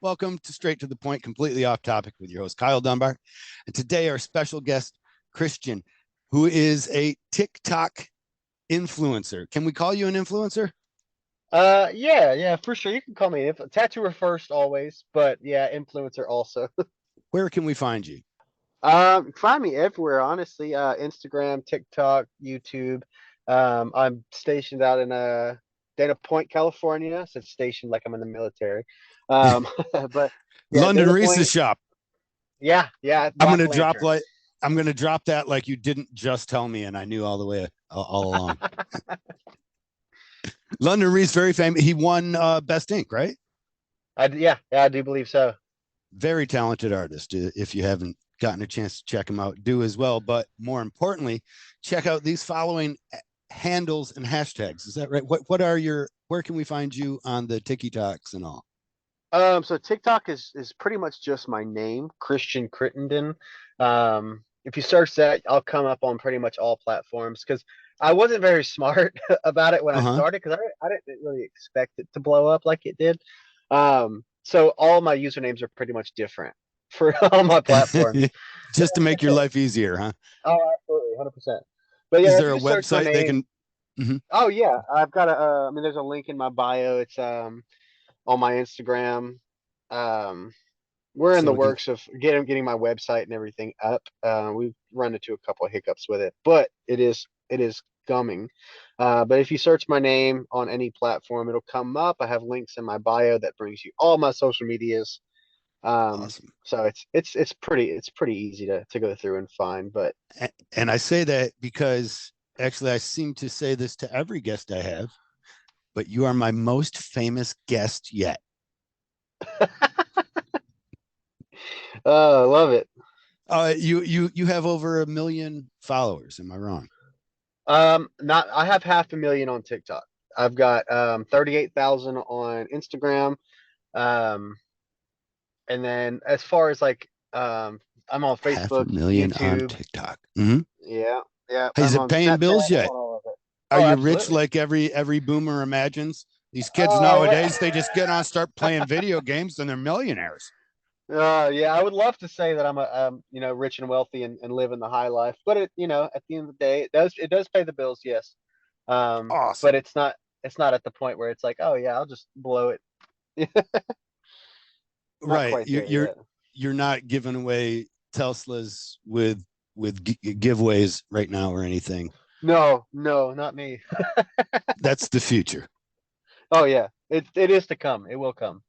Welcome to Straight to the Point, completely off topic with your host, Kyle Dunbar. And today, our special guest, Christian, who is a TikTok influencer. Can we call you an influencer? Yeah, for sure. You can call me tattooer first always, but yeah, influencer also. Where can we find you? Find me everywhere, honestly. Instagram, TikTok, YouTube. I'm stationed out in Dana Point, California. So it's stationed like I'm in the military. But yeah, London Dana Reese's Point. shop. Yeah, I'm Black gonna drop Lantern. like I'm gonna drop that like you didn't just tell me, and I knew all the way all along. London Reese, very famous. He won Best Ink, right? Yeah, I do believe so. Very talented artist. If you haven't gotten a chance to check him out, do as well. But more importantly, check out these following handles and hashtags. Is that right? What are your? Where can we find you on the TikToks and all? So TikTok is pretty much just my name, Christian Crittenden. If you search that, I'll come up on pretty much all platforms because I wasn't very smart about it when Uh I huh. started because I didn't really expect it to blow up like it did. So all my usernames are pretty much different for all my platforms. Just to make your life easier, huh? Oh, absolutely, 100%. But Is yeah, if there a you search my website they name, can? Mhm. oh yeah, I've got a. I mean, there's a link in my bio. It's on my Instagram. Um, we're in So the we can. works of getting my website and everything up. We've run into a couple of hiccups with it, but it is coming. But if you search my name on any platform, it'll come up. I have links in my bio that brings you all my social medias. Awesome. So it's pretty easy to go through and find. But And I say that because actually I seem to say this to every guest I have, but you are my most famous guest yet. I love it. You have over 1 million followers. Am I wrong? Not I have 500,000 on TikTok. I've got 38,000 on Instagram. Um, And then as far as like I'm on Half a Facebook, million on YouTube. TikTok. Mm-hmm. Yeah. Is I'm it on paying Snapchat. bills I'm yet? on all of it. Are Oh, you rich absolutely. like every boomer imagines? These kids Oh, nowadays, they just get on, start playing video games, and they're millionaires. yeah. I would love to say that I'm rich and wealthy and living the high life, but at the end of the day, it does pay the bills, yes. But Awesome. it's not at the point where it's like, oh yeah, I'll just blow it. Not Right. quite there You're yet. you're not giving away Teslas with giveaways right now or anything. No, no, not me. That's the future. Oh yeah, it is to come. It will come.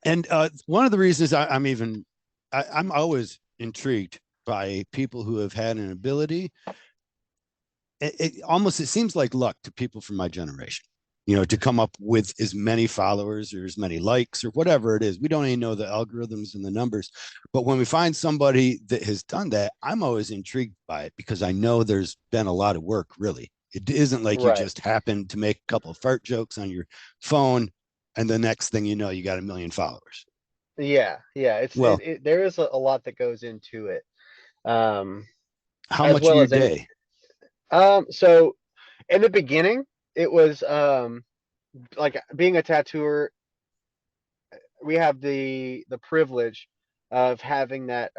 And one of the reasons I'm always intrigued by people who have had an ability. It seems like luck to people from my generation. To come up with as many followers or as many likes or whatever it is. We don't even know the algorithms and the numbers. But when we find somebody that has done that, I'm always intrigued by it because I know there's been a lot of work, really. It isn't like you Right. just happen to make a couple of fart jokes on your phone and the next thing you know, you got 1 million followers. Yeah. Well, There is a lot that goes into it. Um, how as much of well your as any. day? So in the beginning, it was like being a tattooer. We have the privilege of having that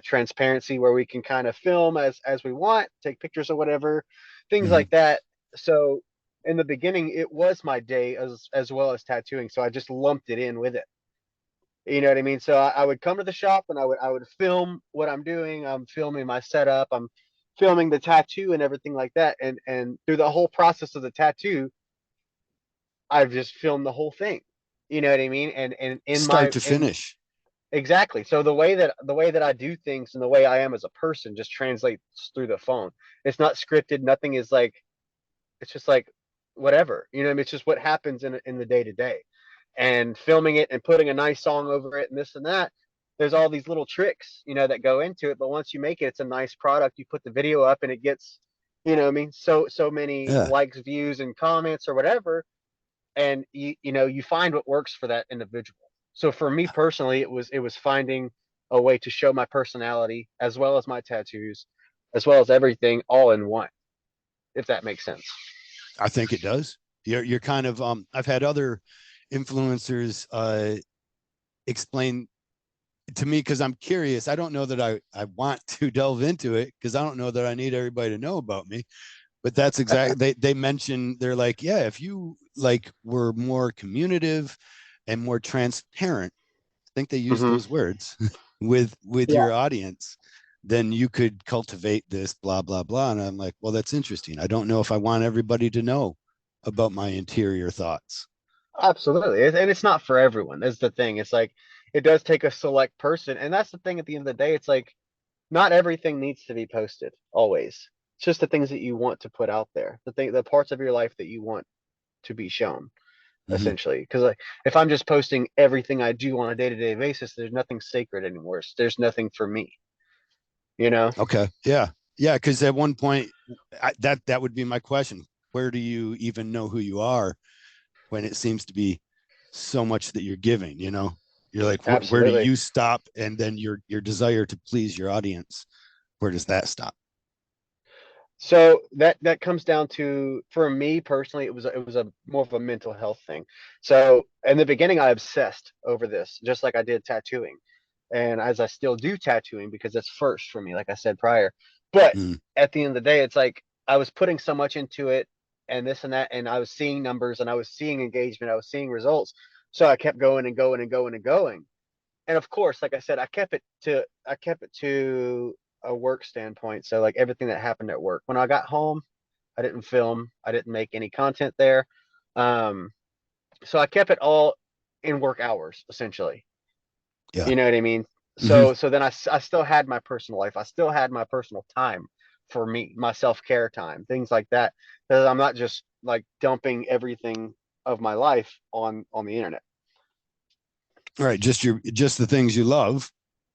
transparency where we can kind of film as we want, take pictures or whatever, things Mm-hmm. like that. So in the beginning, it was my day as well as tattooing. So I just lumped it in with it. You know what I mean? So I would come to the shop and I would film what I'm doing. I'm filming my setup. I'm filming the tattoo and everything like that. And through the whole process of the tattoo, I've just filmed the whole thing. You know what I mean? And in Start my to in finish. exactly. So the way that I do things and the way I am as a person just translates through the phone. It's not scripted. Nothing is like it's just like whatever. You know what I mean? It's just what happens in the day to day. And filming it and putting a nice song over it and this and that. There's all these little tricks, that go into it. But once you make it, it's a nice product. You put the video up and it gets, what I mean, so many Yeah. likes, views, and comments or whatever. And you find what works for that individual. So for me personally, it was finding a way to show my personality as well as my tattoos, as well as everything all in one, if that makes sense. I think it does. You're kind of I've had other influencers explain to me, because I'm curious. I don't know that I want to delve into it because I don't know that I need everybody to know about me. But that's exactly, they mention, they're like, yeah, if you like were more communicative and more transparent, I think they use Hmm. those words with Yeah, your audience, then you could cultivate this blah blah blah. And I'm like, well, that's interesting. I don't know if I want everybody to know about my interior thoughts. absolutely. And it's not for everyone. That's the thing. It's like it does take a select person, and that's the thing. At the end of the day, it's like not everything needs to be posted always. It's just the things that you want to put out there, the parts of your life that you want to be shown, Mm-hmm. essentially. Because like, if I'm just posting everything I do on a day-to-day basis, there's nothing sacred anymore. There's nothing for me, you know? Okay. Yeah. Yeah. Because at one point, that would be my question. Where do you even know who you are when it seems to be so much that you're giving? You're like, where do Absolutely. you stop? And then your desire to please your audience, where does that stop? So that comes down to, for me personally, it was a more of a mental health thing. So in the beginning, I obsessed over this, just like I did tattooing, and as I still do tattooing because it's first for me, like I said prior. But Mm, at the end of the day, it's like I was putting so much into it, and this and that, and I was seeing numbers, and I was seeing engagement, I was seeing results. So I kept going and going and going and going. And of course, like I said, I kept it to a work standpoint. So like everything that happened at work. When I got home, I didn't film. I didn't make any content there. Um, so I kept it all in work hours, essentially. yeah. You know what I mean? Hmm. So then I still had my personal life. I still had my personal time for me, my self-care time, things like that. Because I'm not just like dumping everything of my life on the internet. All right. Just the things you love,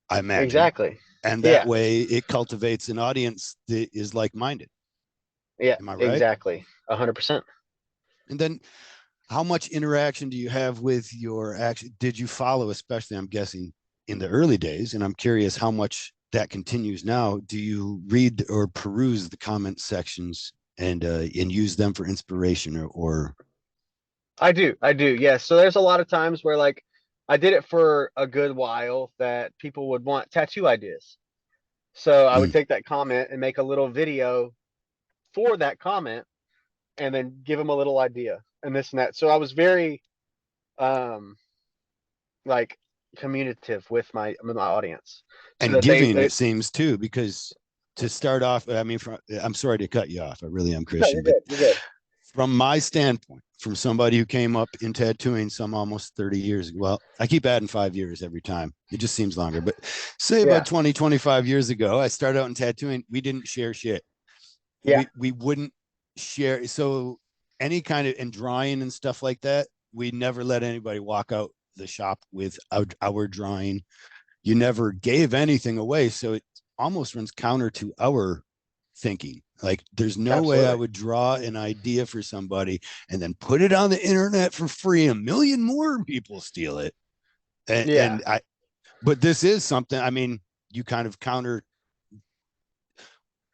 I imagine. Exactly. And that Yeah. way it cultivates an audience that is like minded. Yeah. Am I right? Exactly. 100%. And then how much interaction do you have with your action? Did you follow, especially, I'm guessing, in the early days? And I'm curious how much that continues now. Do you read or peruse the comment sections and use them for inspiration or I do, yes. So there's a lot of times where like I did it for a good while that people would want tattoo ideas. So I would mm, take that comment and make a little video for that comment and then give them a little idea and this and that. So I was very um like communicative with my audience so and that giving, they it seems too, because to start off, I mean, I'm sorry to cut you off. I really am, no, Christian, you're but good. You're good. from my standpoint, from somebody who came up in tattooing some almost 30 years ago, well, I keep adding 5 years every time. It just seems longer, but say about Yeah. 20, 25 years ago, I started out in tattooing. We didn't share shit. Yeah. We wouldn't share. So any kind of, and drawing and stuff like that, we never let anybody walk out the shop with our drawing. You never gave anything away. So it almost runs counter to our thinking. Like, there's no way I Absolutely. would draw an idea for somebody and then put it on the internet for free. A million more people steal it. And, Yeah. and I, but this is something, I mean, you kind of counter.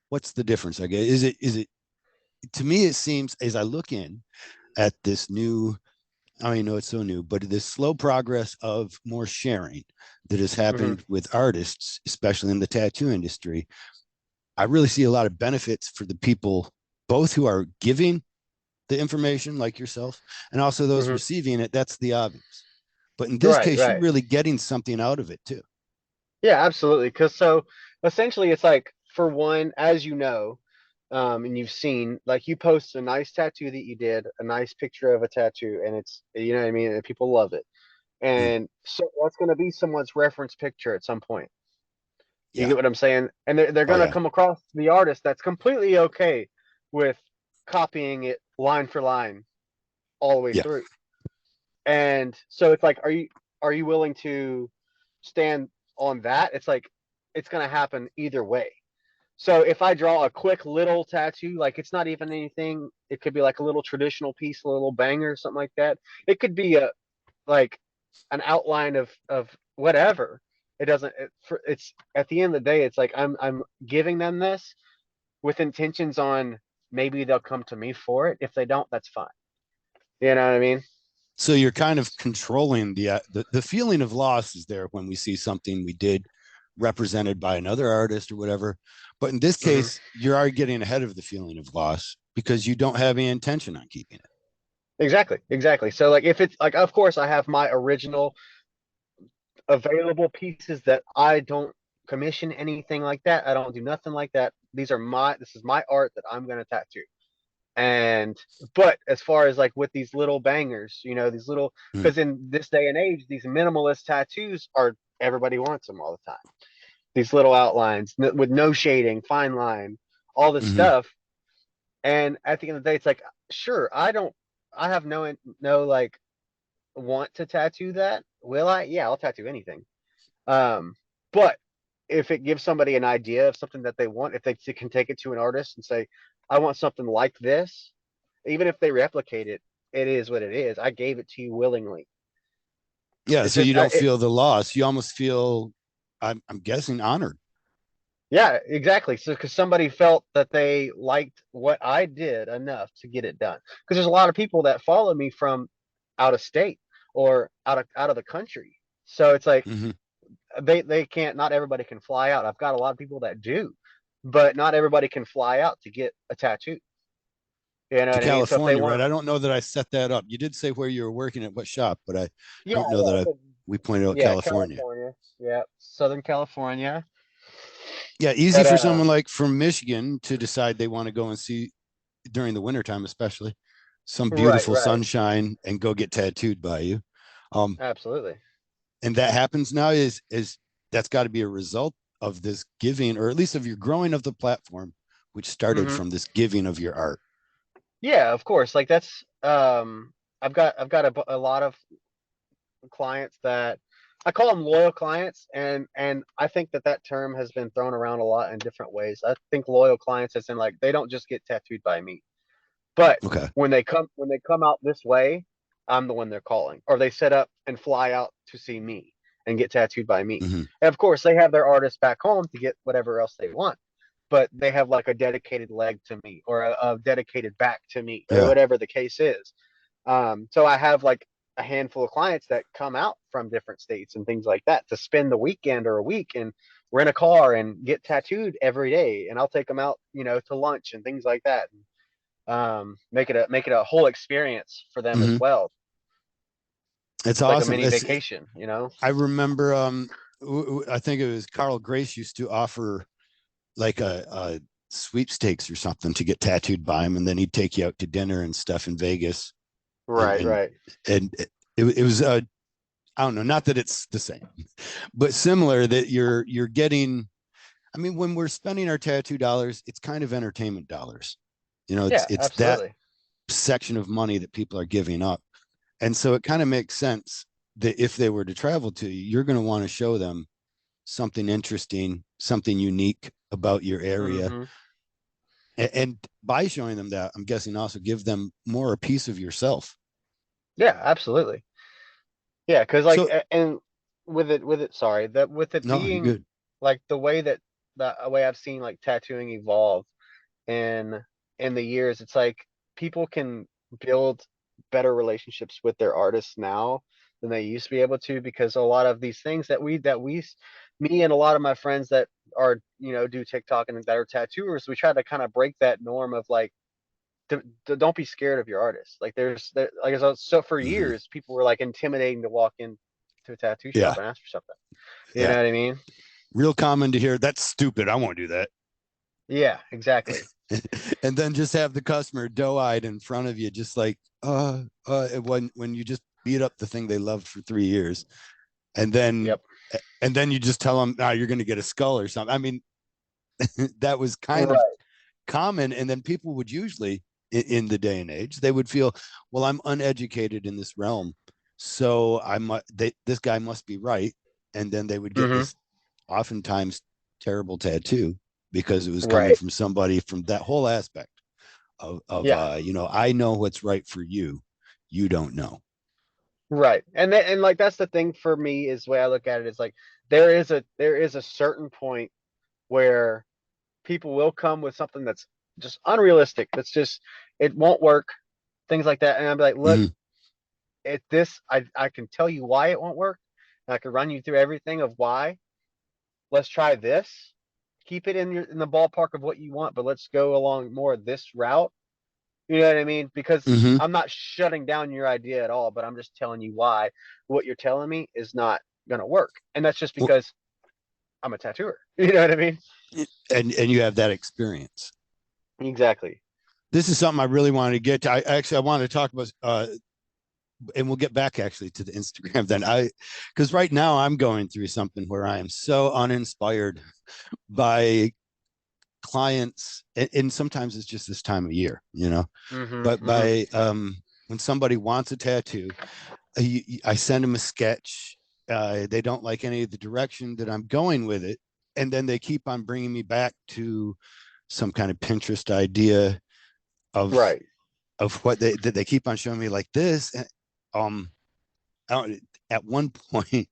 What's the difference? I guess, is it, to me, it seems as I look in at this new, I don't even know it's so new, but this slow progress of more sharing that has Hmm. happened with artists, especially in the tattoo industry. I really see a lot of benefits for the people, both who are giving the information, like yourself, and also those Hmm. receiving it. That's the obvious. But in this Right. case, you're Right. really getting something out of it too. Yeah, absolutely. Because so essentially, it's like for one, as you know, and you've seen, like you post a nice tattoo that you did, a nice picture of a tattoo, and it's you know what I mean, and people love it, Mm, and so that's going to be someone's reference picture at some point. You yeah. get what I'm saying? And they're Oh going to yeah. come across the artist that's completely okay with copying it line for line all the way Yeah. through. And so it's like, are you willing to stand on that? It's like it's going to happen either way. So if I draw a quick little tattoo, like it's not even anything, it could be like a little traditional piece, a little banger, something like that. It could be a like an outline of whatever. It doesn't. It's at the end of the day, it's like I'm giving them this with intentions on maybe they'll come to me for it. If they don't, that's fine. You know what I mean? So you're kind of controlling the feeling of loss is there when we see something we did represented by another artist or whatever. But in this Hmm. case, you're already getting ahead of the feeling of loss because you don't have any intention on keeping it. Exactly, exactly. So like if it's like, of course I have my original available pieces that I don't commission anything like that. I don't do nothing like that. This is my art that I'm gonna tattoo. And but as far as like with these little bangers, these little, Mm-hmm. because in this day and age, these minimalist tattoos are, everybody wants them all the time. These little outlines with no shading, fine line, all this Mm-hmm. stuff. And at the end of the day, it's like, sure, I have no like want to tattoo that. Will I? Yeah, I'll tattoo anything. Um, but if it gives somebody an idea of something that they want, if they can take it to an artist and say, I want something like this, even if they replicate it, it is what it is. I gave it to you willingly. Yeah, It's so you just, don't feel the loss. You almost feel, I'm guessing, honored. yeah, exactly. So, because somebody felt that they liked what I did enough to get it done. Because there's a lot of people that follow me from out of state or out of the country. So it's like Mm-hmm. they can't. Not everybody can fly out. I've got a lot of people that do, but not everybody can fly out to get a tattoo. You know To what I mean? So if they California, right? want, I don't know that I set that up. You did say where you were working at what shop, but I yeah, don't know that yeah, I so, we pointed out yeah, California. California, yeah, Southern California. Yeah, easy But for someone like from Michigan to decide they want to go and see during the wintertime, especially some right, beautiful right, sunshine and go get tattooed by you. Um, absolutely. and that happens now is that's got to be a result of this giving, or at least of your growing of the platform, which started Hmm. from this giving of your art. Yeah, of course. Like that's I've got a lot of clients that I call them loyal clients, and I think that term has been thrown around a lot in different ways. I think loyal clients is in like they don't just get tattooed by me, but Okay. when they come out this way, I'm the one they're calling, or they set up and fly out to see me and get tattooed by me. Mm-hmm. And of course, they have their artists back home to get whatever else they want, but they have like a dedicated leg to me or a dedicated back to me or Yeah. whatever the case is. So I have like a handful of clients that come out from different states and things like that to spend the weekend or a week and rent a car and get tattooed every day. And I'll take them out, to lunch and things like that. Make it a whole experience for them as Mm-hmm. well. It's It's like a awesome. mini It's vacation. I remember I think it was Carl Grace used to offer like a sweepstakes or something to get tattooed by him, and then he'd take you out to dinner and stuff in Vegas, and Right, and right. and it was I don't know, not that it's the same, but similar that you're getting. I mean, when we're spending our tattoo dollars, it's kind of entertainment dollars. You know, Yeah, it's that absolutely. section of money that people are giving up, and so it kind of makes sense that if they were to travel to you, you're going to want to show them something interesting, something unique about your area. Hmm. And by showing them that, I'm guessing also give them more a piece of yourself. Yeah, absolutely. Yeah, because like So and with it, sorry, that with it no, you're being good. like the way I've seen like tattooing evolve in in the years, it's like people can build better relationships with their artists now than they used to be able to, because a lot of these things me and a lot of my friends that are do TikTok and that are tattooers, we try to kind of break that norm of like, don't be scared of your artist. Like like so for Mm-hmm. years people were like intimidating to walk in to a tattoo shop Yeah, and ask for something. You yeah. know what I mean? Real common to hear. That's stupid. I won't do that. Yeah, exactly. And then just have the customer doe-eyed in front of you, just like when you just beat up the thing they loved for 3 years, and then Yep. you just tell them, "Ah, you're going to get a skull or something." I mean, that was kind of Right. common, and then people would usually in the day and age they would feel, well, I'm uneducated in this realm, so this guy must be right, and then they would get Hmm. this oftentimes terrible tattoo because it was coming Right. from somebody from that whole aspect of Yeah. I know what's right for you, you don't know. Right. And like that's the thing for me, is the way I look at it is like there is a certain point where people will come with something that's just unrealistic. That's just, it won't work, things like that. And I'll be like, look, Mm-hmm. I can tell you why it won't work. And I can run you through everything of why. Let's try this. Keep it in the ballpark of what you want, but let's go along more this route. You know what I mean? Because Mm-hmm. I'm not shutting down your idea at all, but I'm just telling you why what you're telling me is not gonna work. And that's just Well, because I'm a tattooer. You know what I mean? and you have that experience. Exactly. This is something I really wanted to get to. I wanted to talk about, and we'll get back actually to the Instagram then. Because right now I'm going through something where I am so uninspired by clients, and sometimes it's just this time of year, Mm-hmm. but Mm-hmm. by when somebody wants a tattoo, I send them a sketch. They don't like any of the direction that I'm going with it, and then they keep on bringing me back to some kind of Pinterest idea of Right. what they keep on showing me like this. And, um, at one point,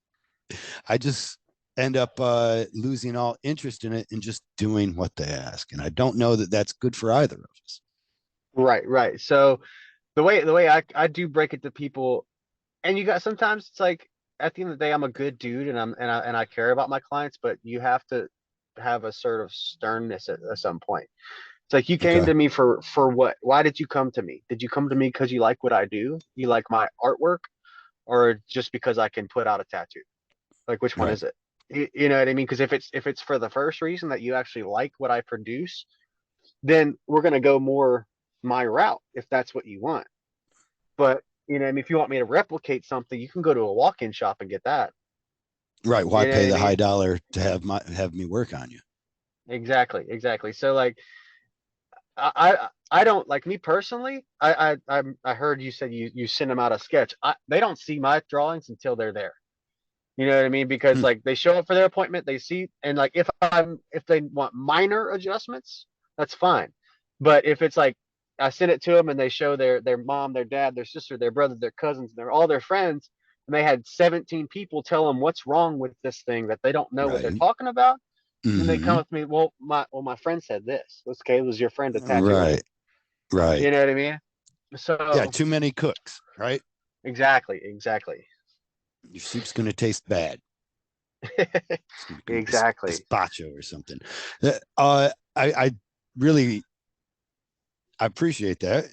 I just end up losing all interest in it and just doing what they ask, and I don't know that that's good for either of us. Right. Right. So the way I do break it to people, and you got sometimes it's like at the end of the day, I'm a good dude and I care about my clients, but you have to have a sort of sternness at some point. It's like you came Okay. to me for what? Why did you come to me? Did you come to me because you like what I do? You like my artwork, or just because I can put out a tattoo? Like which one Right. is it? You know what I mean? Because if it's for the first reason that you actually like what I produce, then we're gonna go more my route if that's what you want. But I mean, if you want me to replicate something, you can go to a walk-in shop and get that. Right. Why You know pay what I the high mean? dollar to have me work on you? Exactly, exactly. So like I don't like me personally. I heard you said you send them out a sketch. They don't see my drawings until they're there. You know what I mean? Because Hmm. like they show up for their appointment, they see, and like if they want minor adjustments, that's fine. But if it's like I send it to them and they show their mom, their dad, their sister, their brother, their cousins, they're all their friends, and they had 17 people tell them what's wrong with this thing that they don't know what they're Right. talking about, and they come Mm-hmm. with me. Well, my friend said this. Okay, was your friend a tattooer? Right. Right. You know what I mean? Yeah. So Too many cooks. Right. exactly, exactly, Your soup's going to taste bad. It's going to be exactly. gazpacho or something. I really I appreciate that.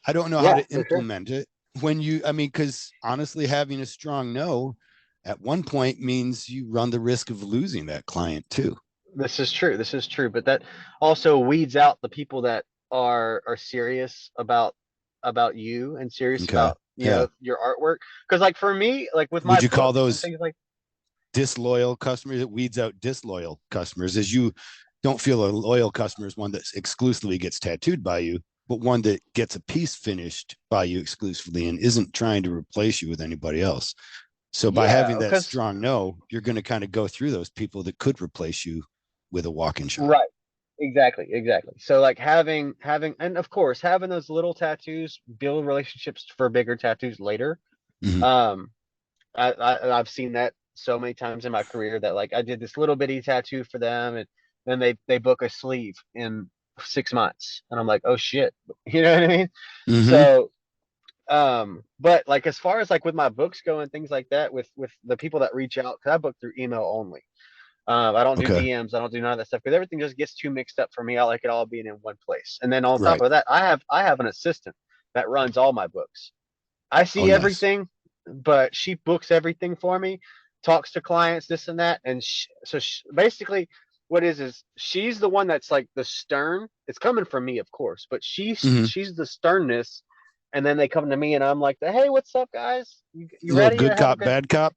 I don't know how Yeah, to for sure. implement it I mean, because honestly, having a strong no at one point means you run the risk of losing that client too. This is true. This is true. But that also weeds out the people that are serious about you and serious Okay. about Yeah. your artwork. Because like for me, like with my Would you call books and those things like disloyal customers? It weeds out disloyal customers as you don't feel a loyal customer is one that exclusively gets tattooed by you, but one that gets a piece finished by you exclusively and isn't trying to replace you with anybody else. So by yeah, having that because strong no, you're going to kind of go through those people that could replace you with a walk-in shop. right, exactly, exactly. So like having and of course having those little tattoos build relationships for bigger tattoos later. Mm-hmm. Um, I've seen that so many times in my career that like I did this little bitty tattoo for them and then they book a sleeve in 6 months and I'm like, oh shit. You know what I mean? Mm-hmm. So but like as far as like with my books go and things like that with the people that reach out, because I book through email only. I don't do Okay. DMs, I don't do none of that stuff because everything just gets too mixed up for me. I like it all being in one place. And then on top Right. of that, I have an assistant that runs all my books. I Oh, see nice. everything, but she books everything for me, talks to clients, this and that, and basically, what is she's the one that's like the stern. It's coming from me, of course, but she's Mm-hmm. she's the sternness, and then they come to me, and I'm like, hey, what's up, guys? You A little ready to good have a cop, good bad cop.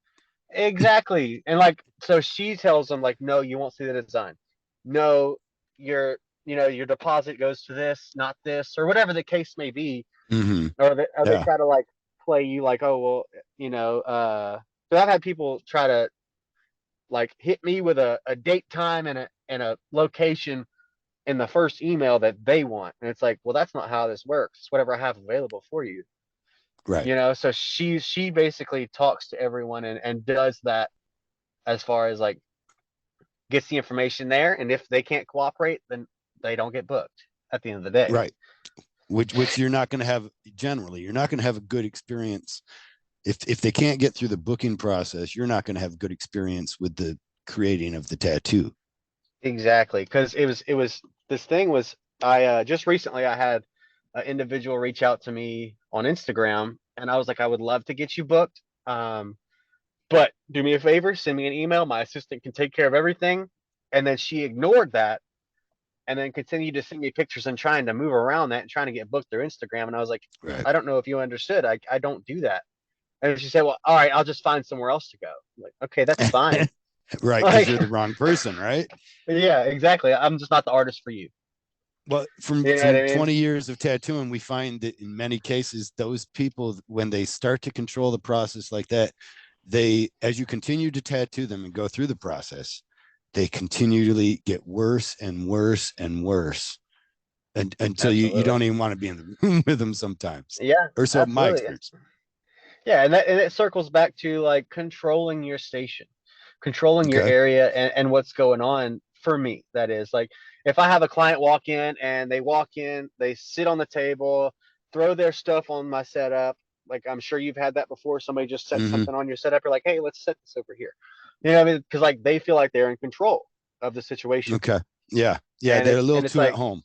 exactly? And like, so she tells them like, no, you won't see the design. No, your your deposit goes to this, not this, or whatever the case may be Mm-hmm. or they Yeah. try to like play you like, oh well, so I've had people try to like hit me with a date time and a location in the first email that they want. And it's like, well, that's not how this works. It's whatever I have available for you. Right. So she basically talks to everyone and does that as far as like gets the information there. And if they can't cooperate, then they don't get booked at the end of the day. Right. Which you're not going to have generally. You're not going to have a good experience If they can't get through the booking process, you're not going to have good experience with the creating of the tattoo. Exactly, because it was this thing was I just recently I had an individual reach out to me on Instagram, and I was like, I would love to get you booked. But do me a favor, send me an email. My assistant can take care of everything. And then she ignored that and then continued to send me pictures and trying to move around that and trying to get booked through Instagram. And I was like, Right. I don't know if you understood. I don't do that. And she said, well, all right, I'll just find somewhere else to go. I'm like, okay, that's fine. Right, because Like, you're the wrong person, right? yeah, exactly. I'm just not the artist for you. Well, from You know what I 20 mean? years of tattooing, we find that in many cases, those people, when they start to control the process like that, they, as you continue to tattoo them and go through the process, they continually get worse and worse and worse, and until you Absolutely. don't even want to be in the room with them sometimes, Yeah, or so my absolutely. experience. Yeah, and it circles back to like controlling your station, controlling your Okay. area and what's going on for me. That is like if I have a client walk in and they walk in, they sit on the table, throw their stuff on my setup. Like I'm sure you've had that before. Somebody just set Mm-hmm. something on your setup. You're like, hey, let's set this over here. You know what I mean? Because like they feel like they're in control of the situation. Okay. Yeah. Yeah. And They're a it's little and it's too at like home.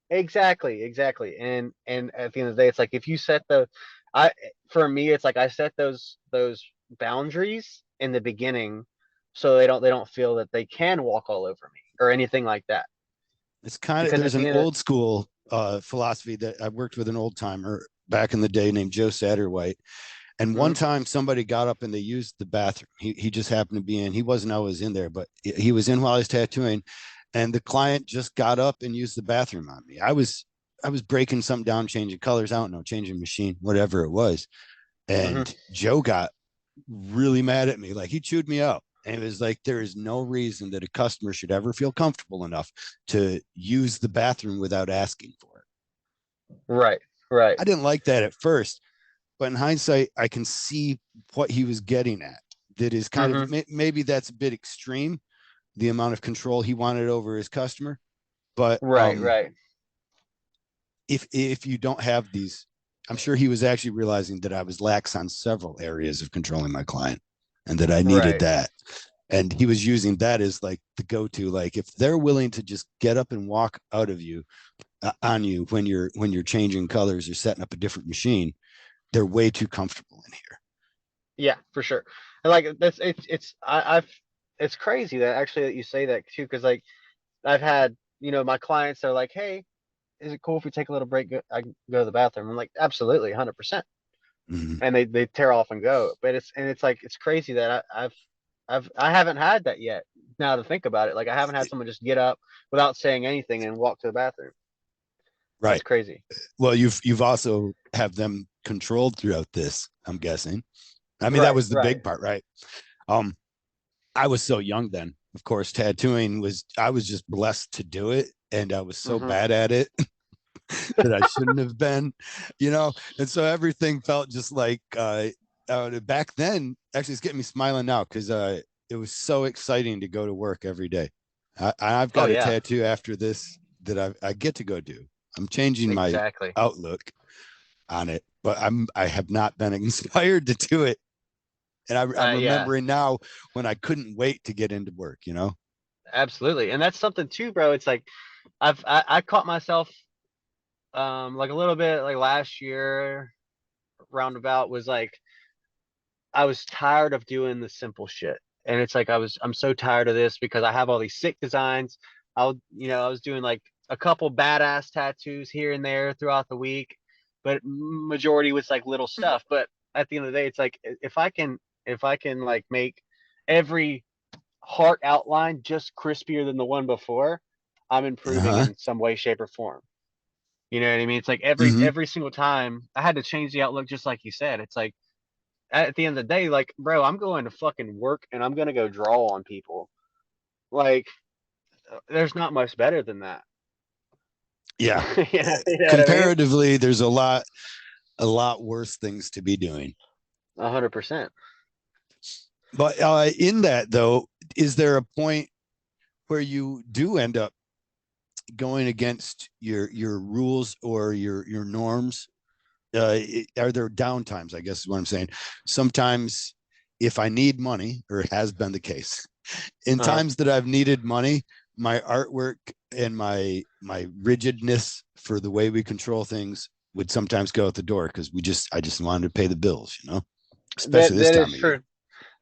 exactly, exactly. And at the end of the day, it's like if you set the I for me, it's like I set those boundaries in the beginning so they don't feel that they can walk all over me or anything like that. It's kind of, Because at there's an the end of old school philosophy that I worked with an old timer back in the day named Joe Satterwhite. And one mhm, time somebody got up and they used the bathroom. He just happened to be in. He wasn't always in there, but he was in while I was tattooing. And the client just got up and used the bathroom on me. I was breaking something down, changing colors. I don't know, changing machine, whatever it was. mhm, And Joe got really mad at me. Like he chewed me out. And it was like, there is no reason that a customer should ever feel comfortable enough to use the bathroom without asking for it. right, right, I didn't like that at first, but in hindsight, I can see what he was getting at. That is kind of, mhm, maybe that's a bit extreme, the amount of control he wanted over his customer. But right, right. if you don't have these, I'm sure he was actually realizing that I was lax on several areas of controlling my client, and that I needed Right. that. And he was using that as like the go-to. Like if they're willing to just get up and walk out of you, on you when you're changing colors or setting up a different machine, they're way too comfortable in here. Yeah, for sure. And like that's it's I've it's crazy that actually that you say that too, because like I've had, my clients are like, hey, is it cool if we take a little break? I can go to the bathroom. I'm like, absolutely, 100%. Mm-hmm. And they tear off and go. But it's like it's crazy that I haven't had that yet. Now to think about it, like I haven't had someone just get up without saying anything and walk to the bathroom. That's Right. crazy. Well, you've also have them controlled throughout this, I'm guessing. I mean, that Right, was the right. big part, right? Um, I was so young then. Of course, tattooing was, I was just blessed to do it, and I was so Hmm. bad at it that I shouldn't have been, you know. And so everything felt just like back then. Actually, it's getting me smiling now because it was so exciting to go to work every day. I've Oh got a yeah, tattoo after this that I get to go do. I'm changing my exactly. outlook on it, but I have not been inspired to do it. And I'm Yeah, remembering now when I couldn't wait to get into work, you know? absolutely. And that's something too, bro. It's like I caught myself like a little bit like last year roundabout was like I was tired of doing the simple shit. And it's like I'm so tired of this because I have all these sick designs. I was doing like a couple badass tattoos here and there throughout the week, but majority was like little stuff. But at the end of the day, it's like if I can like make every heart outline just crispier than the one before, I'm improving Uh-huh. in some way, shape, or form. You know what I mean? It's like every Mm-hmm. every single time I had to change the outlook, just like you said. It's like at the end of the day, like, bro, I'm going to fucking work and I'm gonna go draw on people. Like, there's not much better than that. Yeah. You know what I mean? Comparatively, there's a lot worse things to be doing. 100%. But in that though, is there a point where you do end up going against your rules or your norms are there downtimes? I guess is what I'm saying. Sometimes, if I need money, or it has been the case, in Uh-huh. times that I've needed money, my artwork and my rigidness for the way we control things would sometimes go out the door because I just wanted to pay the bills, especially this That time is of year. true.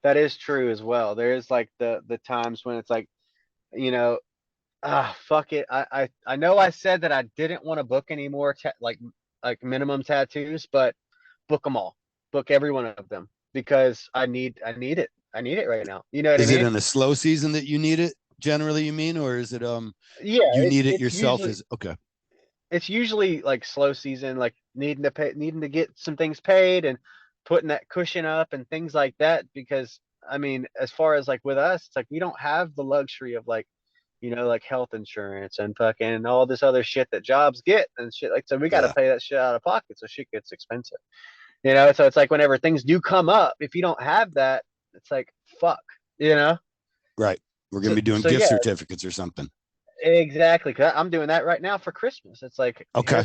That is true as well. There is like the times when it's like, you know, fuck it. I know I said that I didn't want to book any more like minimum tattoos, but book them all. Book every one of them because I need it. I need it right now. You know what I Is it mean? in a slow season that you need it generally, you mean, or is it Yeah, you it's need it it's yourself? usually Is okay. it's usually like slow season, like needing to get some things paid and putting that cushion up and things like that. Because I mean, as far as like with us, it's like we don't have the luxury of like, like health insurance and fucking all this other shit that jobs get and shit. Like, so we got to Yeah, pay that shit out of pocket. So shit gets expensive, So it's like whenever things do come up, if you don't have that, it's like, fuck, you know? right. We're gonna So, be doing so gift yeah, certificates or something. exactly. 'Cause I'm doing that right now for Christmas. It's like, Okay.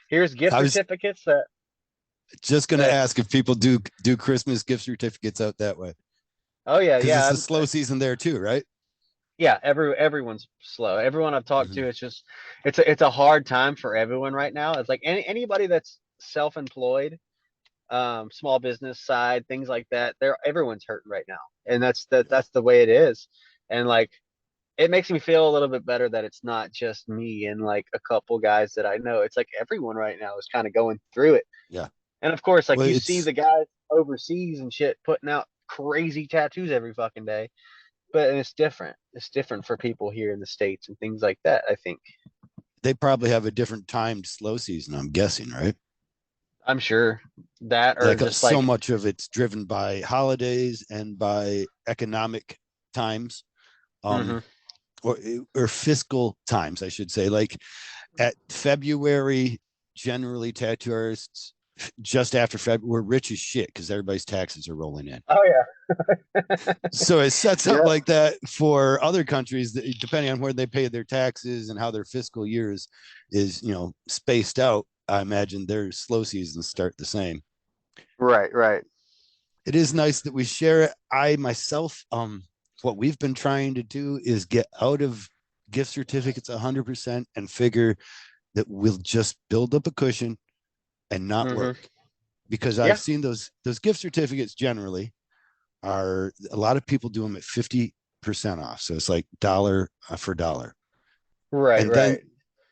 here's gift I was certificates that, just gonna that, ask if people do Christmas gift certificates out that way oh yeah, because it's yeah. a slow season there too, right? Yeah, everyone's slow. Everyone I've talked Mm-hmm. to, it's a hard time for everyone right now. It's like anybody that's self-employed, small business side, things like that. Everyone's hurting right now, and Yeah. that's the way it is. And like, it makes me feel a little bit better that it's not just me and like a couple guys that I know. It's like everyone right now is kind of going through it. Yeah. And of course, like Well, you see it's the guys overseas and shit putting out crazy tattoos every fucking day, but it's different. It's different for people here in the States and things like that, I think. they probably have a different timed slow season, I'm guessing, right? I'm sure that, or Like just so like, much of it's driven by holidays and by economic times, um, hmm or or fiscal times, I should say. Like at February, generally tattoo artists just after February, we're rich as shit because everybody's taxes are rolling in. oh yeah, So it sets up yep, like that for other countries that, depending on where they pay their taxes and how their fiscal years is, spaced out. I imagine their slow seasons start the same. right, right, It is nice that we share it. I myself, what we've been trying to do is get out of gift certificates 100% and figure that we'll just build up a cushion and not hmm work, because I've yeah, seen those gift certificates generally are, a lot of people do them at 50% off. So it's like dollar for dollar. right, And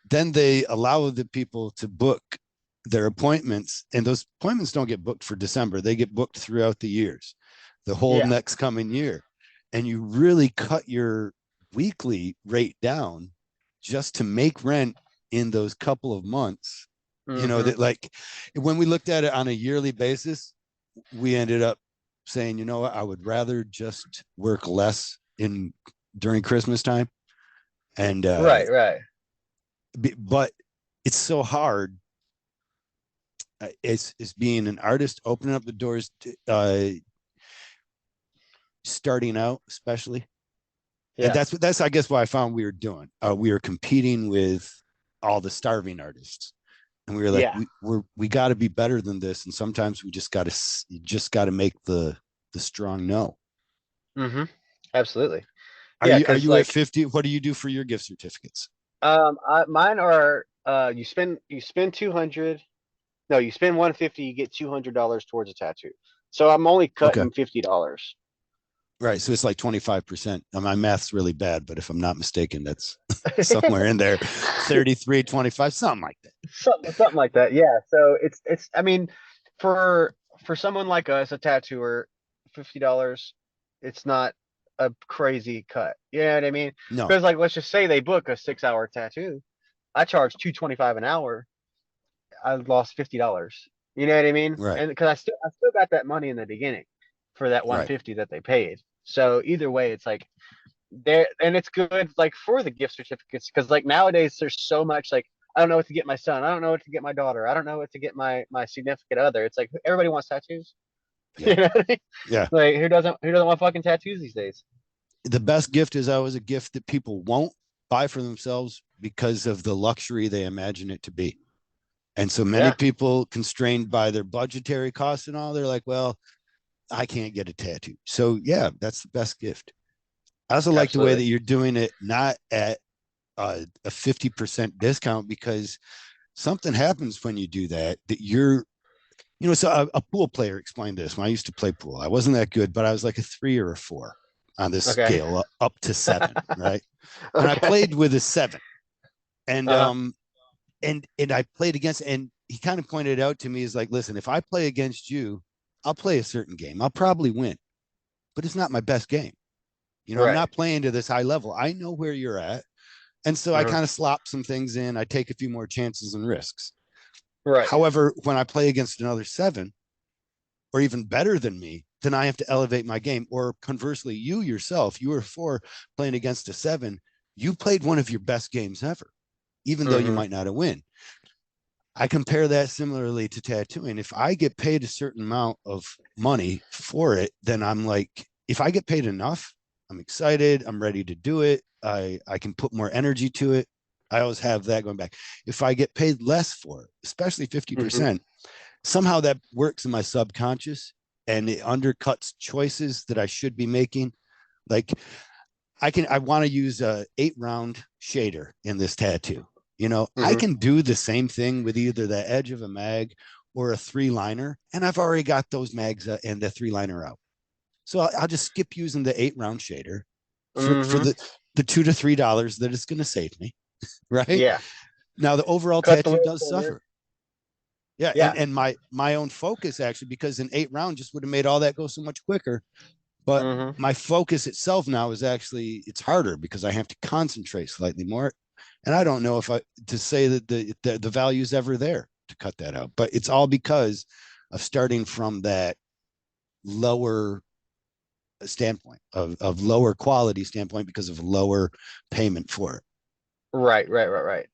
then right, they allow the people to book their appointments, and those appointments don't get booked for December. They get booked throughout the years, the whole yeah, next coming year. And you really cut your weekly rate down just to make rent in those couple of months. hmm That, like, when we looked at it on a yearly basis, we ended up saying, what, I would rather just work less in during Christmas time. And right, right, but it's so hard. It's being an artist, opening up the doors to, starting out, especially. And yeah, that's I guess what I found we were doing. We were competing with all the starving artists, and we were like, yeah, we got to be better than this. And sometimes we just got to make the strong no. hmm absolutely, Are yeah, you because at like, 50? What do you do for your gift certificates? mine are, you spend 200, no, you spend 150, you get $200 towards a tattoo. So I'm only Okay. cutting $50. Right. So it's like 25%. My math's really bad, but if I'm not mistaken, that's somewhere in there, 33, 25, something like that. Something like that. Yeah. So I mean, for someone like us, a tattooer, $50, it's not a crazy cut. You know what I mean? No. Because like, let's just say they book a 6-hour tattoo. I charge 225 an hour. I lost $50. You know what I mean? Right. And because I still got that money in the beginning for that Right. 150 that they paid. So either way, it's like there, and it's good like for the gift certificates because like nowadays there's so much like, I don't know what to get my son, I don't know what to get my daughter, I don't know what to get my significant other. It's like everybody wants tattoos. Yeah. You know what I mean? Yeah. Like who doesn't want fucking tattoos these days? The best gift is always a gift that people won't buy for themselves because of the luxury they imagine it to be. And so many Yeah, people constrained by their budgetary costs and all, they're like, well, I can't get a tattoo. So yeah, that's the best gift. I also like the way that absolutely. you're doing it, not at a 50% discount, because something happens when you do that, that you're, so a pool player explained this. When I used to play pool, I wasn't that good, but I was like a 3 or a 4 on this Okay. scale up to 7, right? And I Okay. played with a 7. And Uh-huh. and I played against, and he kind of pointed out to me, is like, listen, if I play against you, I'll play a certain game. I'll probably win, but it's not my best game. I'm Right. not playing to this high level. I know where you're at. And so I Uh-huh. kind of slop some things in. I take a few more chances and risks. Right. However, when I play against another 7 or even better than me, then I have to elevate my game. Or conversely, you yourself, you were 4 playing against a 7. You played one of your best games ever, even though you Mm-hmm. might not have win. I compare that similarly to tattooing. If I get paid a certain amount of money for it, then I'm like, if I get paid enough, I'm excited. I'm ready to do it. I can put more energy to it. I always have that going back. If I get paid less for it, especially Mm-hmm. 50%, somehow that works in my subconscious and it undercuts choices that I should be making. Like I want to use a 8 round shader in this tattoo. I Mm-hmm. can do the same thing with either the edge of a mag or a 3 liner, and I've already got those mags and the 3 liner out. So I'll just skip using the 8 round shader for Mm-hmm. the $2 to $3 that it's going to save me. Right Yeah. now, the overall Cut the tattoo little does corner. suffer. Yeah, Yeah. and my own focus, actually, because an 8 round just would have made all that go so much quicker. But Mm-hmm. my focus itself now is actually, it's harder because I have to concentrate slightly more. And I don't know if I to say that the value is ever there to cut that out, but it's all because of starting from that lower standpoint of lower quality standpoint because of lower payment for it. Right, right, right, right.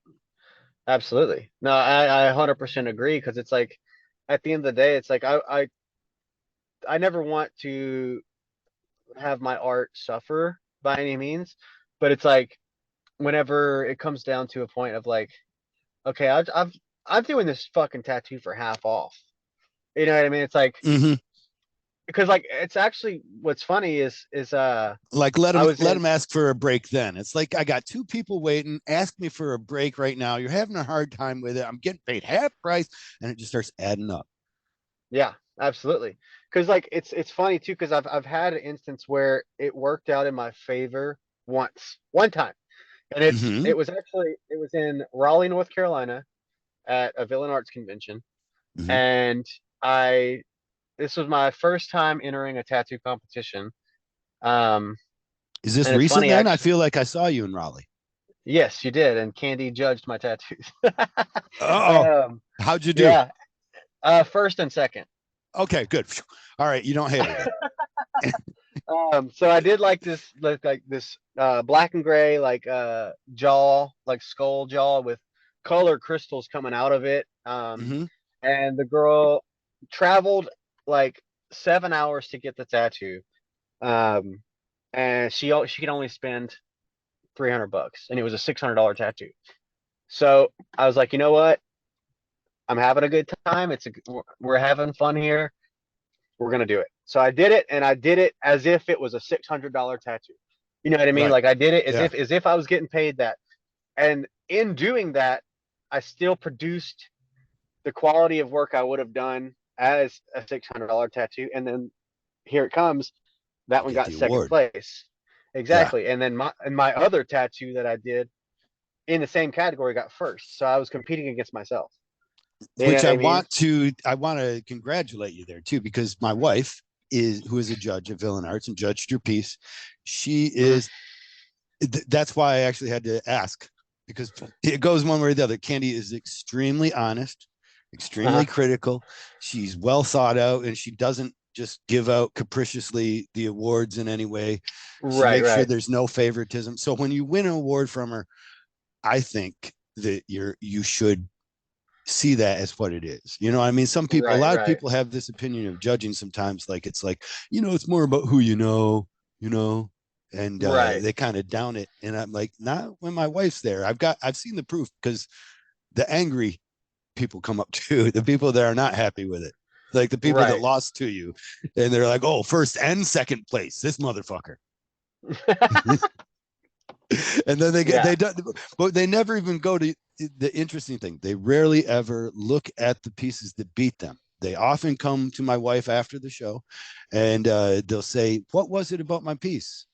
Absolutely. No, I 100% agree because it's like at the end of the day, it's like I never want to have my art suffer by any means, but it's like whenever it comes down to a point of like, okay, I'm doing this fucking tattoo for half off. You know what I mean? It's like Mm-hmm. because like it's actually what's funny is Like let I them was let in them ask for a break. Then it's like, I got 2 people waiting. Ask me for a break right now. You're having a hard time with it. I'm getting paid half price, and it just starts adding up. yeah, absolutely. Because like it's funny too because I've had an instance where it worked out in my favor one time, and Mm-hmm. it was in Raleigh, North Carolina, at a Villain Arts convention, Mm-hmm. and I this was my first time entering a tattoo competition. Um, Is this and it's recent? funny Then I actually. feel like I saw you in Raleigh. Yes, you did, and Candy judged my tattoos. Oh, um, how'd you do? yeah, first and second. Okay, good. All right, you don't hate her then. So I did like this black and gray jaw, like skull jaw with color crystals coming out of it. Mm-hmm. And the girl traveled like 7 hours to get the tattoo. Um, and she could only spend $300, and it was a $600 tattoo. So I was like, you know what? I'm having a good time. We're having fun here. We're gonna do it. So I did it, and I did it as if it was a $600 tattoo. You know what I mean? Right. Like I did it Yeah. as if I was getting paid that. And in doing that, I still produced the quality of work I would have done as a $600 tattoo. And then here it comes. That You one get got the second award. place. Yeah. Exactly. And then my other tattoo that I did in the same category got first. So I was competing against myself. You know Which what I mean? I want to congratulate you there too, because my wife is who is a judge at Villain Arts and judged your piece. She Mm-hmm. is that's why I actually had to ask, because it goes one way or the other. Candy is extremely honest, Uh-huh. extremely critical. She's well thought out, and she doesn't just give out capriciously the awards in any way. She Right, makes sure right. there's no favoritism. So when you win an award from her, I think that you should see that as what it is. I mean, a Right, lot of right. people have this opinion of judging sometimes, like it's like, it's more about who you know, and Right. they kind of down it. And I'm like, not when my wife's there. I've seen the proof, because the angry people come up to, the people that are not happy with it, like the people that Right. lost to you, and they're like, oh, first and second place, this motherfucker. And then Yeah. they do, but they never even go to the interesting thing. They rarely ever look at the pieces that beat them. They often come to my wife after the show, and they'll say, "What was it about my piece?"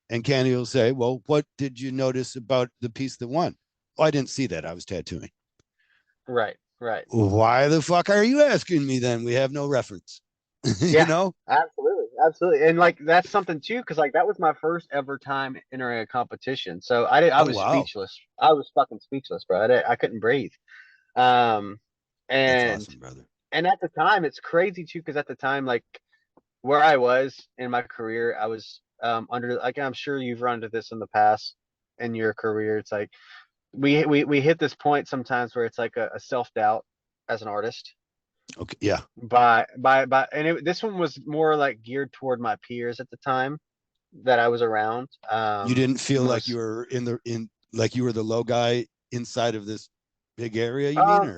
And Candy will say, "Well, what did you notice about the piece that won?" Oh, I didn't see that. I was tattooing. Right. Right. Why the fuck are you asking me then? We have no reference. you Yeah. know? Absolutely. Absolutely. And like that's something too, because like that was my first ever time entering a competition. So I Oh was wow, speechless. I was fucking speechless, bro. I couldn't breathe. Um, that's and awesome, brother. and at the time, it's crazy too, because at the time, like where I was in my career, I was under like I'm sure you've run into this in the past in your career. It's like we hit this point sometimes where it's like a self doubt as an artist Okay, yeah. and this one was more like geared toward my peers at the time that I was around. You didn't feel like you Most were in like you were the low guy inside of this big area, you mean? um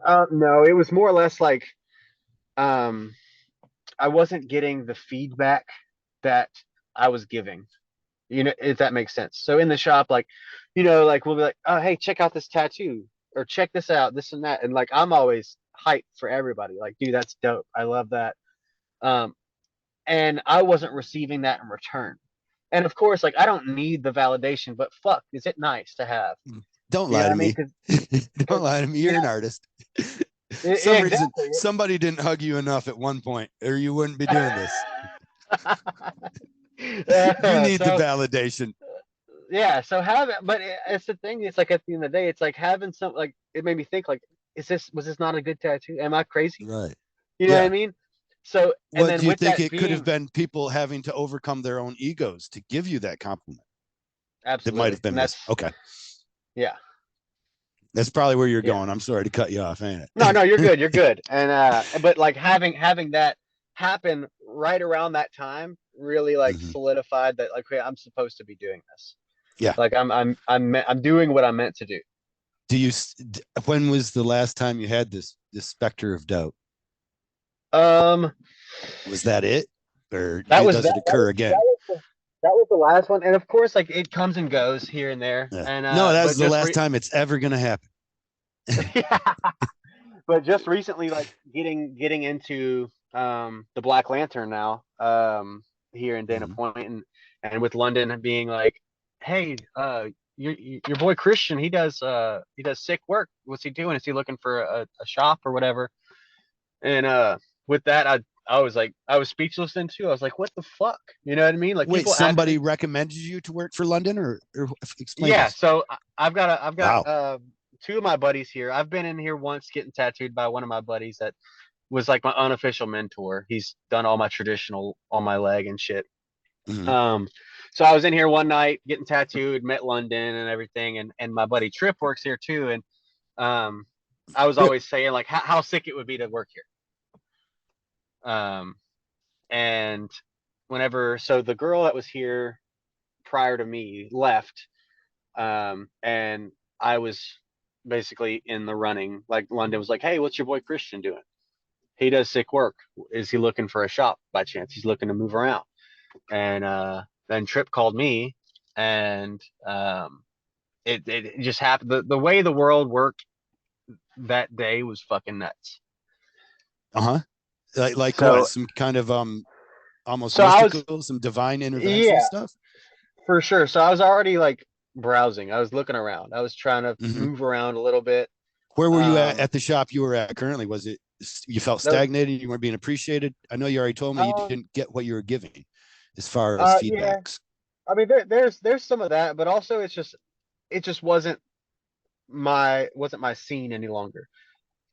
Or no, it was more or less like um I wasn't getting the feedback that I was giving. You know, if that makes sense. So in the shop, like, like we'll be like, oh, hey, check out this tattoo or check this out, this and that. And like, I'm always hyped for everybody. Like, dude, that's dope. I love that. Um, and I wasn't receiving that in return. And of course, like, I don't need the validation, but fuck, is it nice to have? don't You know lie what to I mean? me. Don't Cause, lie to me. you You're know, an artist. Some reason exactly. somebody didn't hug you enough at one point, or you wouldn't be doing this. You need the So validation. yeah, so having, but it's the thing. It's like at the end of the day, it's like having some like it made me think like, was this not a good tattoo? Am I crazy? Right. You know what I Yeah. mean? So and What then do you with think that it could have being been people having to overcome their own egos to give you that compliment that might have absolutely, been and missed? that's Okay. yeah, That's probably where you're yeah. going. I'm sorry to cut you off, ain't No, no, it? you're good. And but like having that happen right around that time really like hmm solidified that like, okay, I'm supposed to be doing this. Yeah. Like I'm doing what I'm meant to do. Do you when was the last time you had this specter of doubt? Um, Was that it? Or that was does it occur again? that was the last one, and of course, like it comes and goes here and there, Yeah. and No, that's but the last time it's ever going to happen. yeah, but just recently, like getting into the Black Lantern now, here in Dana Mhm. Point, and with London being like, hey, your boy Christian, he does sick work. What's he doing? Is he looking for a shop or whatever? And with that, I was like, I was speechless then too. I was like, what the fuck? You know what I mean? Like Wait, people somebody actually, recommended you to work for London, or explain yeah. this? So I've got Wow. two of my buddies here. I've been in here once getting tattooed by one of my buddies that was like my unofficial mentor. He's done all my traditional on my leg and shit. Mhm. Um, so I was in here one night getting tattooed, met London and everything, and my buddy Trip works here too. And um, I was Really? always saying like how sick it would be to work here. And whenever so the girl that was here prior to me left, and I was basically in the running. Like London was like, "Hey, what's your boy Christian doing? He does sick work. Is he looking for a shop by chance? He's looking to move around." And then Trip called me, and it just happened. The way the world worked that day was fucking nuts. Uh-huh. Like what? So Some kind of almost so I was mystical, some divine intervention yeah, stuff? for sure. So I was already like browsing. I was looking around. I was trying to Mhm. move around a little bit. Where were you Um, at the shop you were at currently? Was it you felt that was stagnated, you weren't being appreciated? I know you already told me you um, didn't get what you were giving as far as yeah. feedbacks. I mean, there's some of that, but also it just wasn't my scene any longer.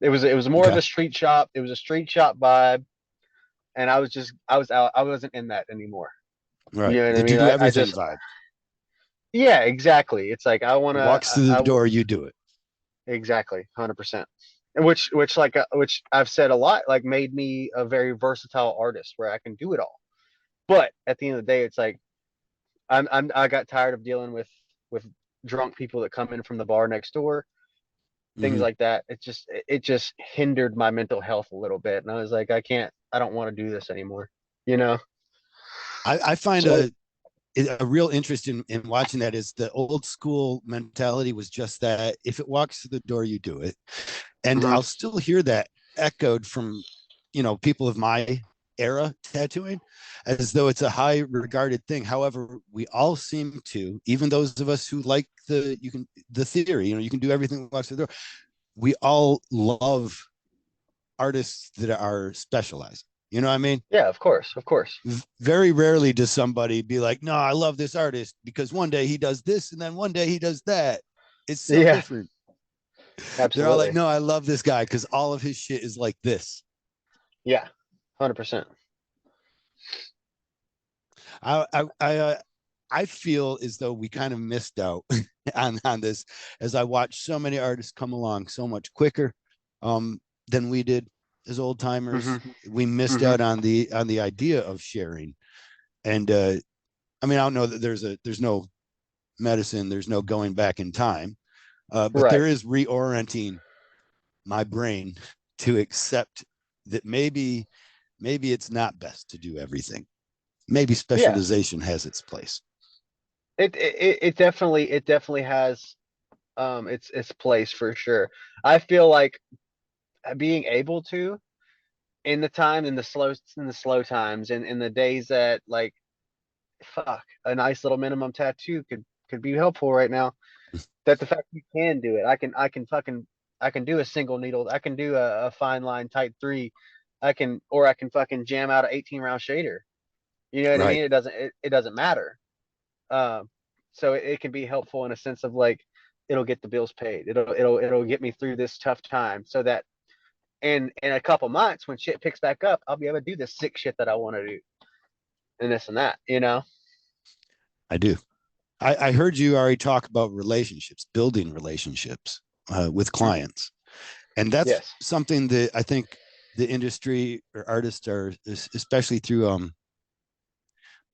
It was more of Okay. a street shop. It was a street shop vibe, and I was out. I wasn't in that anymore. You Right. know what I The mean? do I everything just vibe. yeah, exactly. It's like Walks through the door, you do it. exactly 100%. And which like which I've said a lot like made me a very versatile artist where I can do it all. But at the end of the day, it's like I got tired of dealing with drunk people that come in from the bar next door things Mm-hmm. like that. It just hindered my mental health a little bit. And I was like, I don't want to do this anymore, you know? I find So, a real interest in watching that is the old school mentality was just that if it walks through the door, you do it. And mhm. I'll still hear that echoed from, people of my era tattooing as though it's a high regarded thing. However, we all seem to, even those of us who like the theory, you can do everything that walks through the door. We all love artists that are specialized. You know what I mean? Yeah, of course, of course. Very rarely does somebody be like, no, I love this artist because one day he does this and then one day he does that. It's so Yeah, different. They're all like, absolutely. no, I love this guy because all of his shit is like this. Yeah, 100%. I feel as though we kind of missed out on this as I watched so many artists come along so much quicker than we did as old timers. Hmm. We missed Hmm. out on the idea of sharing. And I mean, I don't know that there's no medicine, there's no going back in time, but Right. there is reorienting my brain to accept that maybe it's not best to do everything. Maybe Yeah. specialization has its place. It definitely has its place for sure. I feel like being able to in the slow times and in the days that like fuck a nice little minimum tattoo could be helpful right now. That the fact you can do it, I can do a single needle, I can do a fine line type three, I can fucking jam out an 18 round shader. You know what I Right. mean? It doesn't matter. Um, so it can be helpful in a sense of like it'll get the bills paid. It'll get me through this tough time so that in a couple months when shit picks back up, I'll be able to do this sick shit that I want to do and this and that, you know? I do. I heard you already talk about relationships, building relationships with Mhm. clients. And that's Yes. something that I think the industry or artists are, especially through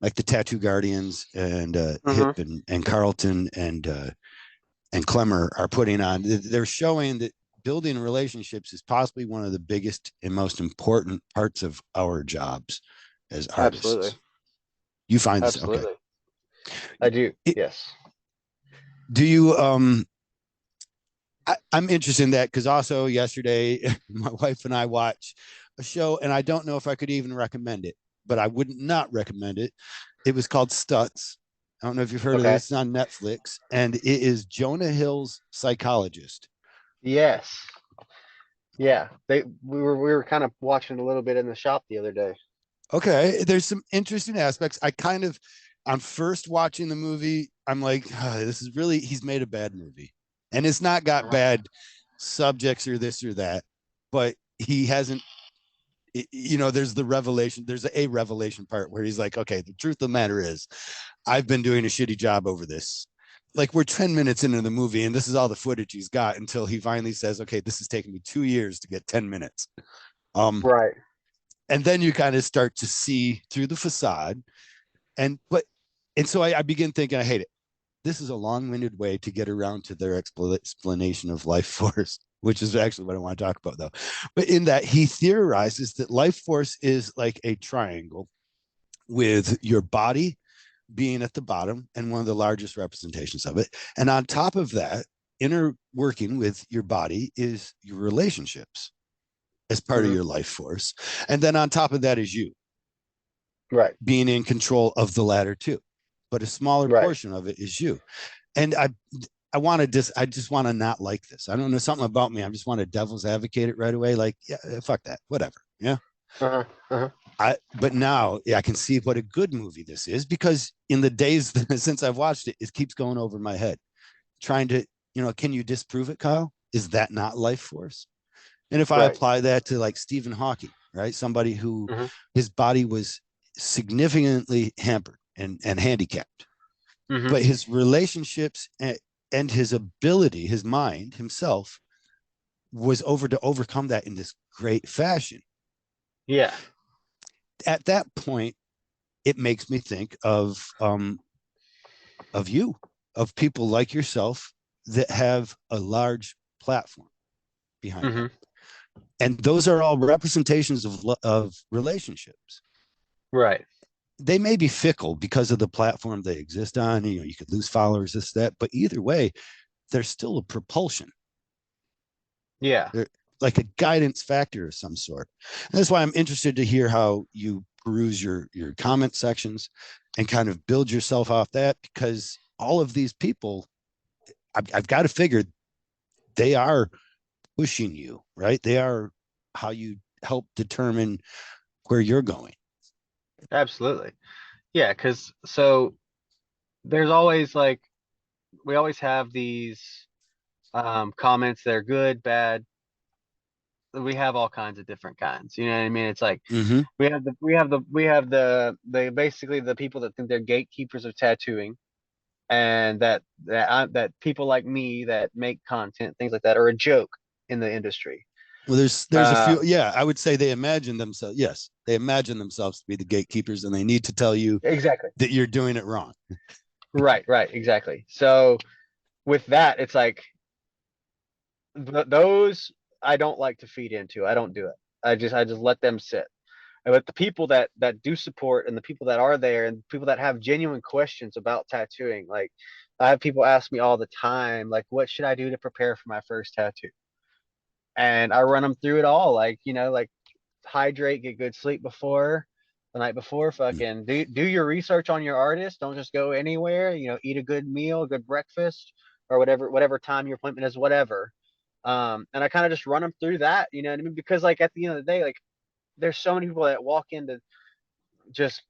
like the Tattoo Guardians and Hip Hmm. and Carlton and Clemmer are putting on. They're showing that building relationships is possibly one of the biggest and most important parts of our jobs as Absolutely. artists. You find this okay? Absolutely. I do. It, Yes. do you I'm interested in that because also yesterday my wife and I watched a show and I don't know if I could even recommend it, but I wouldn't not recommend it. It was called Stutz. I don't know if you've heard of Okay. this. It's on Netflix and it is Jonah Hill's psychologist. Yes. Yeah. We were kind of watching a little bit in the shop the other day. Okay, there's some interesting aspects. On first watching the movie, I'm like, this is really, he's made a bad movie. And it's not got Uh-huh. bad subjects or this or that, but he hasn't there's the revelation, there's a revelation part where he's like, okay, the truth of the matter is I've been doing a shitty job over this. Like we're 10 minutes into the movie and this is all the footage he's got until he finally says, okay, this has taken me 2 years to get 10 minutes. Um, Right. and then you kind of start to see through the facade. And so I begin thinking, I hate it. This is a long-winded way to get around to their explanation of life force, which is actually what I want to talk about, though. But in that, he theorizes that life force is like a triangle with your body being at the bottom and one of the largest representations of it. And on top of that, inner working with your body is your relationships as part of Hmm. your life force. And then on top of that is you Right. being in control of the latter too. But a smaller Right. portion of it is you. And I just want to not like this. I don't know, something about me. I just want to devil's advocate it right away. Like, yeah, fuck that, whatever. Yeah. Uh-huh. Uh-huh. But now I can see what a good movie this is because in the days since I've watched it, it keeps going over my head, trying to, can you disprove it, Kyle? Is that not life force? And if I Right. apply that to like Stephen Hawking, right? Somebody who Hmm. his body was significantly hampered and handicapped, Hmm. but his relationships and his ability, his mind himself was over to overcome that in this great fashion. Yeah. At that point, it makes me think of you, of people like yourself that have a large platform. behind Hmm. them. And those are all representations of relationships. Right. They may be fickle because of the platform they exist on. You know, you could lose followers, this, that, but either way, there's still a propulsion. Yeah. They're like a guidance factor of some sort. And that's why I'm interested to hear how you peruse your comment sections and kind of build yourself off that, because all of these people, I've got to figure they are pushing you, right? They are how you help determine where you're going. Absolutely. Yeah. Because so there's always like we always have these comments that are good, bad. We have all kinds of different kinds. You know what I mean? It's like Mm-hmm. we have the basically the people that think they're gatekeepers of tattooing, and that people like me that make content, things like that, are a joke in the industry. Well, there's a Uh, few. Yeah, I would say they imagine themselves. Yes, they imagine themselves to be the gatekeepers, and they need to tell you exactly. that you're doing it wrong. Right, right, exactly. So with that, it's like those I don't like to feed into. I don't do it. I just let them sit. But the people that do support, and the people that are there, and people that have genuine questions about tattooing, like I have people ask me all the time, like, what should I do to prepare for my first tattoo? And I run them through it all, like, like hydrate, get good sleep before the night before, fucking do your research on your artist. Don't just go anywhere, eat a good meal, a good breakfast, or whatever time your appointment is, whatever. And I kind of just run them through that, you know what I mean? Because like at the end of the day, like there's so many people that walk into just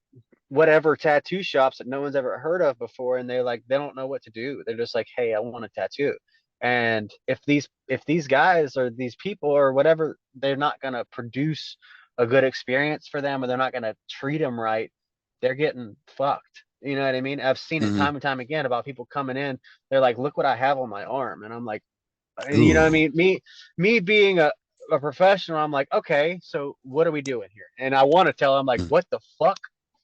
whatever tattoo shops that no one's ever heard of before, and they don't know what to do. They're just like, hey, I want a tattoo. And if these guys or these people or whatever, they're not going to produce a good experience for them, or they're not going to treat them right, they're getting fucked. You know what I mean? I've seen it Mm-hmm. time and time again about people coming in. They're like, look what I have on my arm. And I'm like, you know what I Ooh, mean? Me being a professional, I'm like, okay, so what are we doing here? And I want to tell them like, what the fuck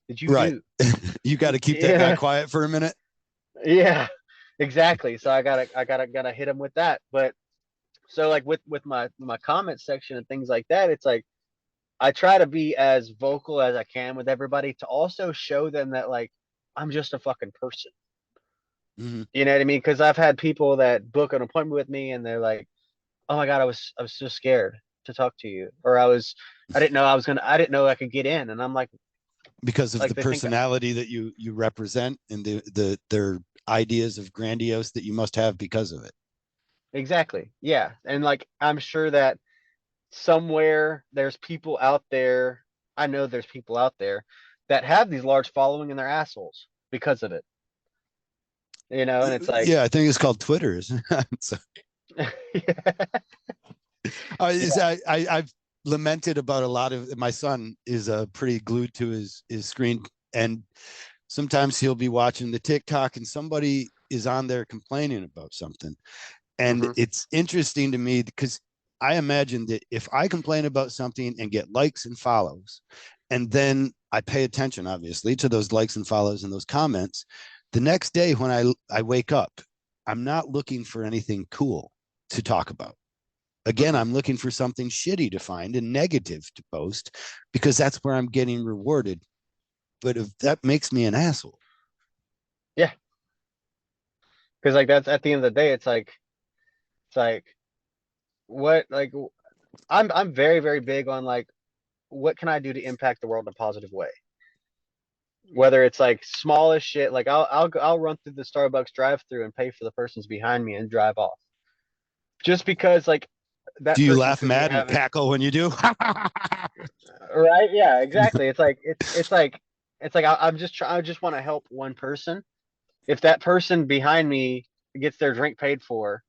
did you right. do? You got to keep that guy Yeah, quiet for a minute. yeah, exactly. So I gotta hit them with that. But so like with my comment section and things like that, it's like I try to be as vocal as I can with everybody to also show them that like I'm just a fucking person. Mm-hmm. You know what I mean? Because I've had people that book an appointment with me and they're like, oh my God, I was so scared to talk to you, or I didn't know I could get in, and I'm Because of like the they think personality that you represent and their ideas of grandiose that you must have because of it. exactly, yeah, and like I'm sure that somewhere there's people out there. I know there's people out there that have these large following and they're assholes because of it, and it's like, Yeah, I think it's called Twitter, isn't it? So, yeah, yeah, I've lamented about a lot of my son is pretty glued to his screen, and sometimes he'll be watching the TikTok and somebody is on there complaining about something. And hmm, it's interesting to me because I imagine that if I complain about something and get likes and follows, and then I pay attention, obviously, to those likes and follows and those comments, the next day when I wake up, I'm not looking for anything cool to talk about. Again, hmm, I'm looking for something shitty to find and negative to post because that's where I'm getting rewarded. But if that makes me an asshole. yeah, because like that's at the end of the day, it's like what like I'm very very big on like what can I do to impact the world in a positive way, whether it's like small as shit, like I'll run through the Starbucks drive-through and pay for the person's behind me and drive off, just because like that Do you person laugh could be mad and having, cackle when you do? right, yeah, exactly. It's like I just want to help one person. If that person behind me gets their drink paid for,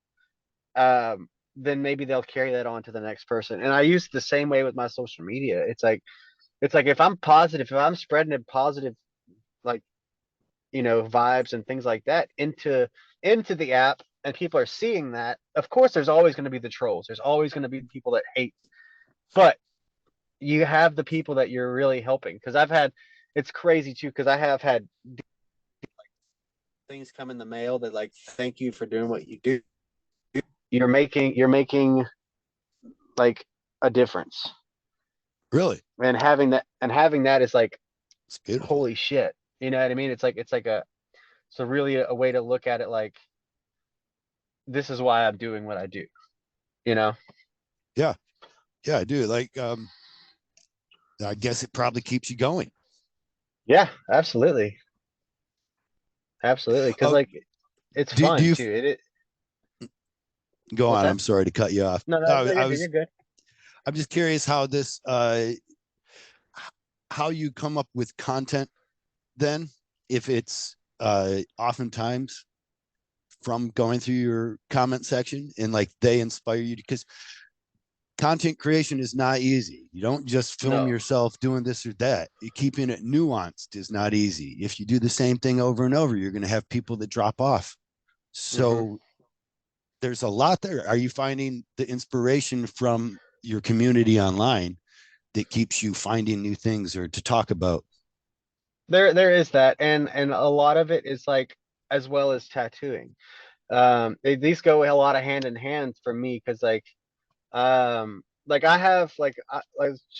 then maybe they'll carry that on to the next person. And I use it the same way with my social media. It's like if I'm positive, if I'm spreading a positive, like, vibes and things like that into the app, and people are seeing that, of course there's always going to be the trolls, there's always going to be people that hate, but you have the people that you're really helping. Because it's crazy too, because I have had things come in the mail that like, thank you for doing what you do. You're making like a difference. Really, And having that is like, it's beautiful. holy shit. You know what I mean? It's really a way to look at it, like, this is why I'm doing what I do, you know? Yeah, yeah, I do. Like, I guess it probably keeps you going. Yeah, absolutely. Absolutely. Cause Oh, like it's do fun you too. It go What's on? that? I'm sorry to cut you off. No, no, no, I you're was good. I'm just curious how this how you come up with content then, if it's oftentimes from going through your comment section and like they inspire you, because content creation is not easy. You don't just film No. yourself doing this or that. Keeping it nuanced is not easy. If you do the same thing over and over, you're going to have people that drop off. Hmm. So there's a lot there. Are you finding the inspiration from your community online that keeps you finding new things or to talk about? There is that, and a lot of it is like, as well as tattooing. These go a lot of hand in hand for me, because like I have like,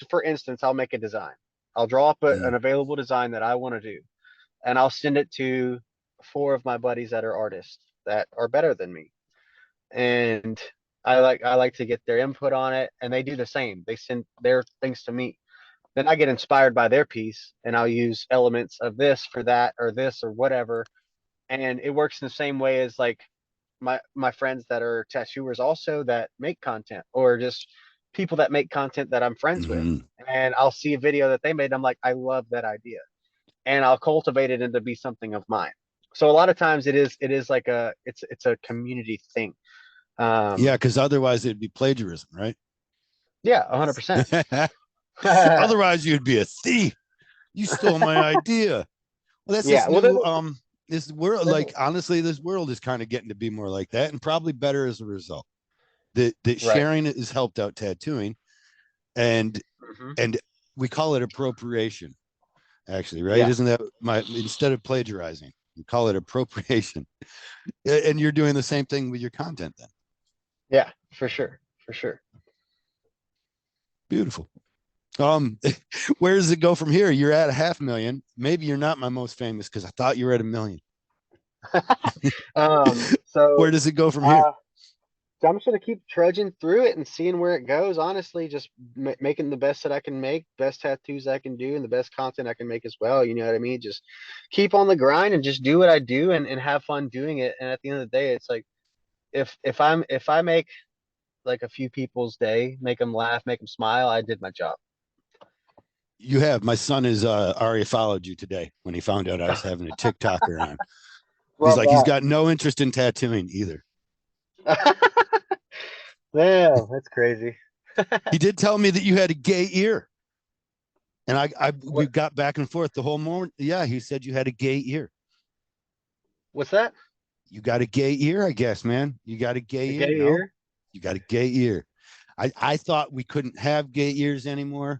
for instance, I'll make a design. I'll draw up Mm, an available design that I want to do, and I'll send it to four of my buddies that are artists that are better than me, and I like to get their input on it, and they do the same. They send their things to me. Then I get inspired by their piece, and I'll use elements of this for that, or this, or whatever. And it works in the same way as like my friends that are tattooers also, that make content, or just people that make content that I'm friends with. mhm. And I'll see a video that they made. I'm like, I love that idea, and I'll cultivate it into be something of mine. So a lot of times it is like it's a community thing. Yeah, Um, because otherwise it'd be plagiarism, right? yeah, 100%. Otherwise you'd be a thief. You stole my idea. Well, that's this Yeah, well, new this world. there's Like honestly, this world is kind of getting to be more like that, and probably better as a result. That right. sharing it has helped out tattooing, and Hmm. and we call it appropriation, actually, right? Yeah, Isn't that my instead of plagiarizing, we call it appropriation. And you're doing the same thing with your content then. yeah, for sure, for sure. Beautiful. Um, where does it go from here? You're at a 500,000. Maybe you're not my most famous because I thought you were at 1 million. So Where does it go from here? uh, so I'm just gonna keep trudging through it and seeing where it goes. Honestly, just making the best that I can make, best tattoos I can do, and the best content I can make as well. You know what I mean? Just keep on the grind and just do what I do, and have fun doing it. And at the end of the day, it's like, if I make like a few people's day, make them laugh, make them smile, I did my job. You have my son is already followed you today when he found out I was having a TikToker on. He's Love like he's got no interest in tattooing either. that. Man, that's crazy. He did tell me that you had a gay ear, and I we What got back and forth the whole morning. Yeah, he said you had a gay ear. what's that? You got a gay ear, I guess, man. You got a gay A ear? gay No, ear? you got a gay ear. I thought we couldn't have gay ears anymore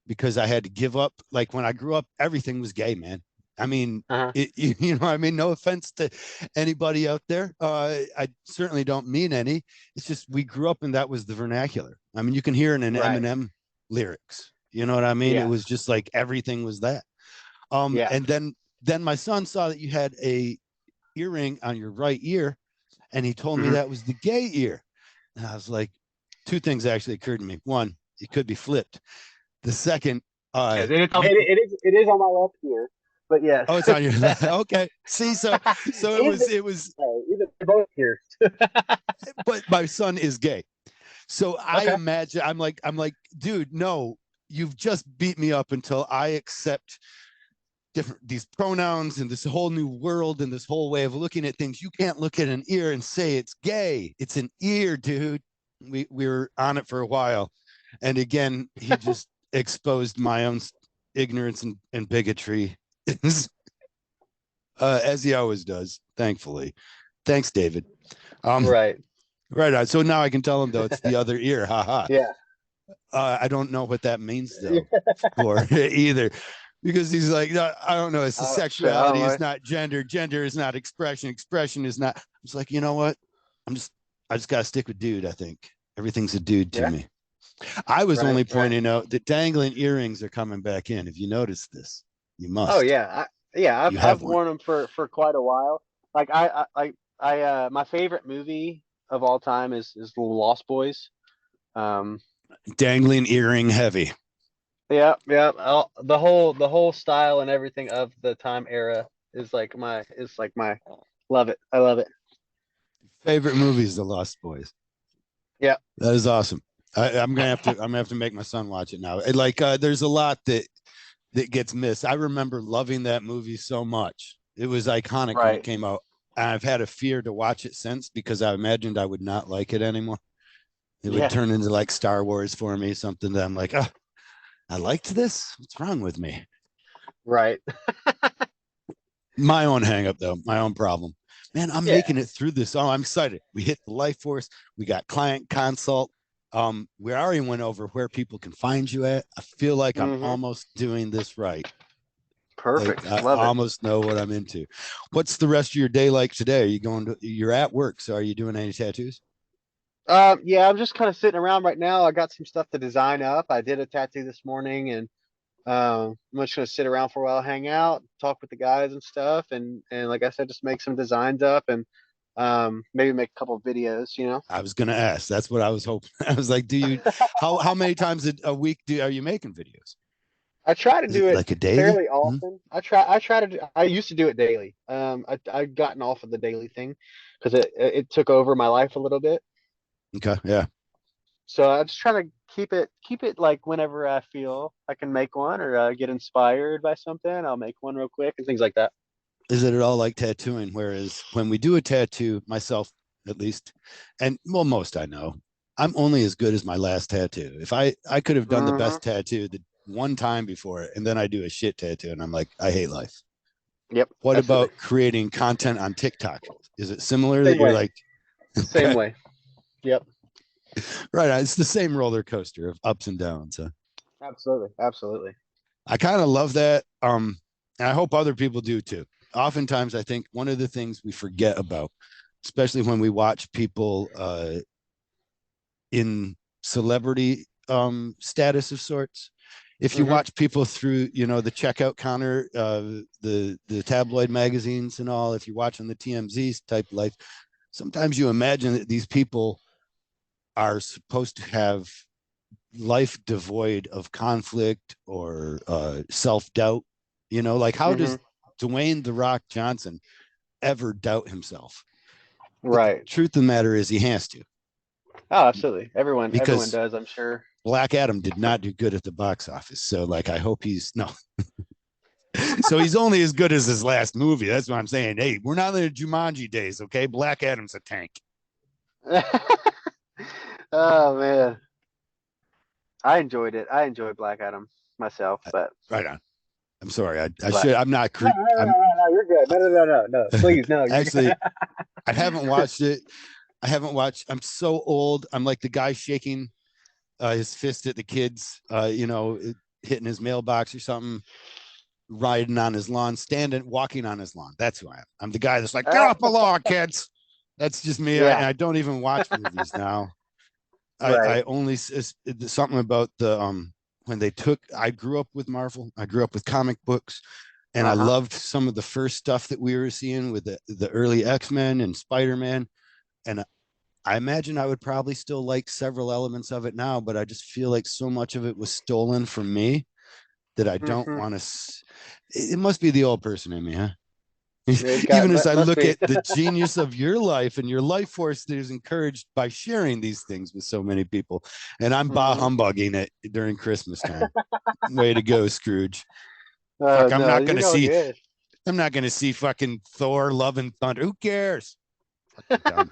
because I had to give up. Like when I grew up, everything was gay, man. I mean, Uh-huh. you know, I mean, no offense to anybody out there. I certainly don't mean any. It's just we grew up and that was the vernacular. I mean, you can hear it in Right. Eminem lyrics. You know what I mean? It Yeah. was just like everything was that. Yeah. And then my son saw that you had a earring on your right ear, and he told me Hmm. that was the gay ear. And I was like, two things actually occurred to me. One, it could be flipped. The second, Yes, you it is on my left ear, but yes. oh, it's on your left. Okay. See, so it Either, was either both ears. but my son is gay. So I Okay. imagine I'm like, dude, no, you've just beat me up until I accept different these pronouns and this whole new world and this whole way of looking at things. You can't look at an ear and say it's gay. It's an ear, dude. We were on it for a while. And again, he just exposed my own ignorance and bigotry, as he always does, thankfully. Thanks, David. Um, Right. right on. So now I can tell him though it's the other ear. Ha ha. Yeah. I don't know what that means though for either, because he's like, no, I don't know. It's the Shit, I don't sexuality know. is not gender. Gender is not expression. Expression is not. It's like, you know what? I'm just, I just got to stick with dude. I think everything's a dude to Yeah. me. I was Right, only right. pointing out that dangling earrings are coming back in. If you notice this, you Oh must. yeah, yeah. You I've have one. worn them for quite a while. Like my favorite movie of all time is The Lost Boys. Um, Dangling earring heavy. yeah, yeah. The whole style and everything of the time era is like my love it. I love it. Favorite movies, The Lost Boys. Yeah. That is awesome. I'm gonna have to make my son watch it now. There's a lot that gets missed. I remember loving that movie so much. It was iconic when it Right. came out. I've had a fear to watch it since because I imagined I would not like it anymore. It would Yeah. turn into like Star Wars for me, something that I'm like, oh, I liked this. What's wrong with me? Right. My own hangup, though, my own problem. Man, I'm Yeah. making it through this. Oh, I'm excited. We hit the life force. We got client consult. We already went over where people can find you at. I feel like I'm Mm-hmm. almost doing this right. Like Perfect. I Love it. almost know what I'm into. What's the rest of your day like today? Are you going to? You're at work, so are you doing any tattoos? Yeah, I'm just kind of sitting around right now. I got some stuff to design up. I did a tattoo this morning, and I'm just gonna sit around for a while, hang out, talk with the guys and stuff, and like I said, just make some designs up and maybe make a couple of videos. I was gonna ask. That's what I was hoping. I was like, do you? How many times a week are you making videos? I try to Is do it it like a daily? fairly Hmm. often. I used to do it daily. I've gotten off of the daily thing because it took over my life a little bit. Okay, yeah. So I just try to keep it like whenever I feel I can make one or get inspired by something, I'll make one real quick and things like that. Is it at all like tattooing? Whereas when we do a tattoo, myself at least, and well, most I know, I'm only as good as my last tattoo. If I could have done the Hmm. best tattoo the one time before it, and then I do a shit tattoo, and I'm like, I hate life. Yep, What absolutely. about creating content on TikTok? Is it similar that Same you're way. like, Same okay, way. Yep. right? It's the same roller coaster of ups and downs. Absolutely. Absolutely. I kind of love that. And I hope other people do too. Oftentimes, I think one of the things we forget about, especially when we watch people in celebrity status of sorts, if you Hmm. watch people through, the checkout counter, the tabloid magazines and all, if you're watching the TMZ type life, sometimes you imagine that these people are supposed to have life devoid of conflict or self-doubt. Like how Hmm. does Dwayne the Rock Johnson ever doubt himself? But the Right. truth of the matter is he has to, Oh, absolutely. Everyone because does, I'm sure. Black Adam did not do good at the box office. So like I hope he's no. So he's only as good as his last movie. That's what I'm saying. Hey, we're not in the Jumanji days, okay? Black Adam's a tank. Oh man. I enjoyed it. I enjoyed Black Adam myself, but Right on. I'm sorry. I but should. I'm not. no, no, no, I'm no, no, you're good. No, no, no, no, no. Please, no, you're good. actually. I haven't watched it. I haven't watched. I'm so old. I'm like the guy shaking his fist at the kids. Hitting his mailbox or something. Riding on his lawn, walking on his lawn. That's who I am. I'm the guy that's like, get off my lawn, kids. That's just me. Yeah. I don't even watch movies now. Right. I only something about the when they took. I grew up with Marvel. I grew up with comic books, and I Uh-huh. loved some of the first stuff that we were seeing with the early X-Men and Spider-Man. And I imagine I would probably still like several elements of it now, but I just feel like so much of it was stolen from me that I don't Hmm. want to. It must be the old person in me, huh? It got Even as I must look be. at the genius of your life and your life force that is encouraged by sharing these things with so many people. And I'm bah Hmm. humbugging it during Christmas time. Way to go, Scrooge. Oh Fuck, no, you're all good. I'm not gonna see fucking Thor Love and Thunder. Who cares? Fucking dumb.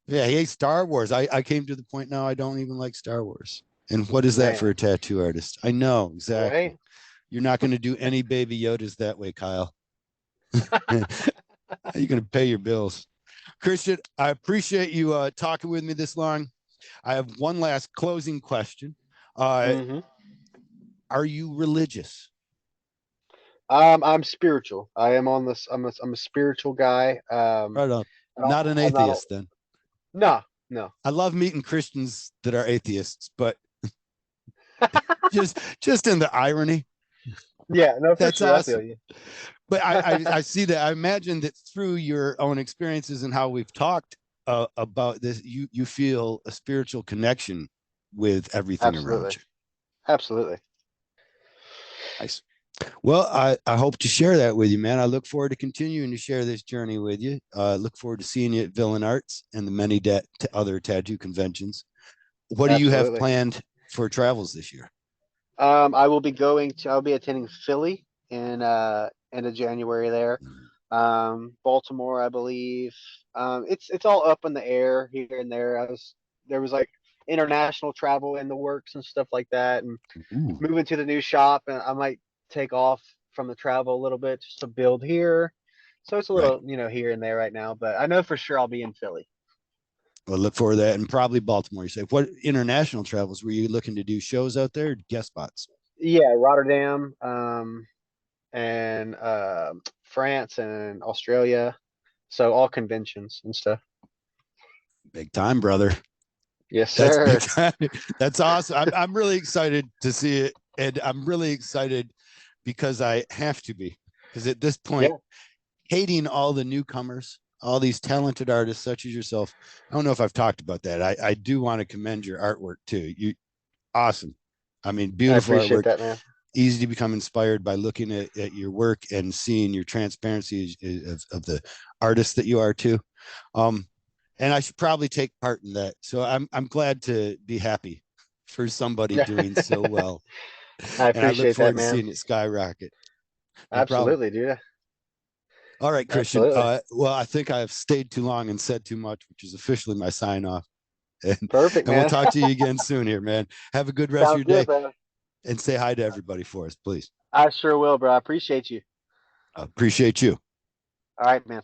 Yeah, hey, Star Wars. I came to the point now I don't even like Star Wars. And what is that for Man, a tattoo artist? I know exactly. right? You're not going to do any baby Yodas that way, Kyle. You're going to pay your bills. Christian, I appreciate you talking with me this long. I have one last closing question. Uh, Hmm. are you religious? I'm spiritual. I am on this. I'm a spiritual guy. Right on. I don't, Not an I'm not. atheist, then. No, no. I love meeting Christians that are atheists, but just in the irony. Yeah, no, for That's sure. I feel awesome. you. But I see that. I imagine that through your own experiences and how we've talked about this, you feel a spiritual connection with everything around Absolutely. you. Absolutely. Nice. Well, I hope to share that with you, man. I look forward to continuing to share this journey with you. Look forward to seeing you at Villain Arts and the many other tattoo conventions. What do you have Absolutely. planned for travels this year? I'll be attending Philly in end of January there. Baltimore, I believe. It's all up in the air here and there. There was like international travel in the works and stuff like that, and Ooh, moving to the new shop, and I might take off from the travel a little bit just to build here. So it's a right. little, here and there right now, but I know for sure I'll be in Philly. Well, look forward to that, and probably Baltimore. You say, what international travels were you looking to do? Shows out there, guest spots? Yeah, Rotterdam, and France and Australia. So all conventions and stuff. Big time, brother. Yes, That's big sir. time. That's awesome. I'm really excited to see it, and I'm really excited because I have to be. Because at this point, Yeah, hating all the newcomers, all these talented artists such as yourself. I don't know if I've talked about that. I do want to commend your artwork too. You awesome. I mean, I beautiful appreciate artwork. that, man. Easy to become inspired by looking at your work and seeing your transparency of the artist that you are too. Um, and I should probably take part in that. So I'm glad to be happy for somebody Yeah, doing so well. I And I look appreciate that, forward to man. seeing it skyrocket. No problem. Absolutely, dude. All right, Christian. Absolutely. Well, I think I have stayed too long and said too much, which is officially my sign off. And, Perfect, and we'll man. talk to you again soon here, man. Have a good rest of Sounds your good, day bro. and say hi to everybody for us, please. I sure will, bro. I appreciate you. Appreciate you. All right, man.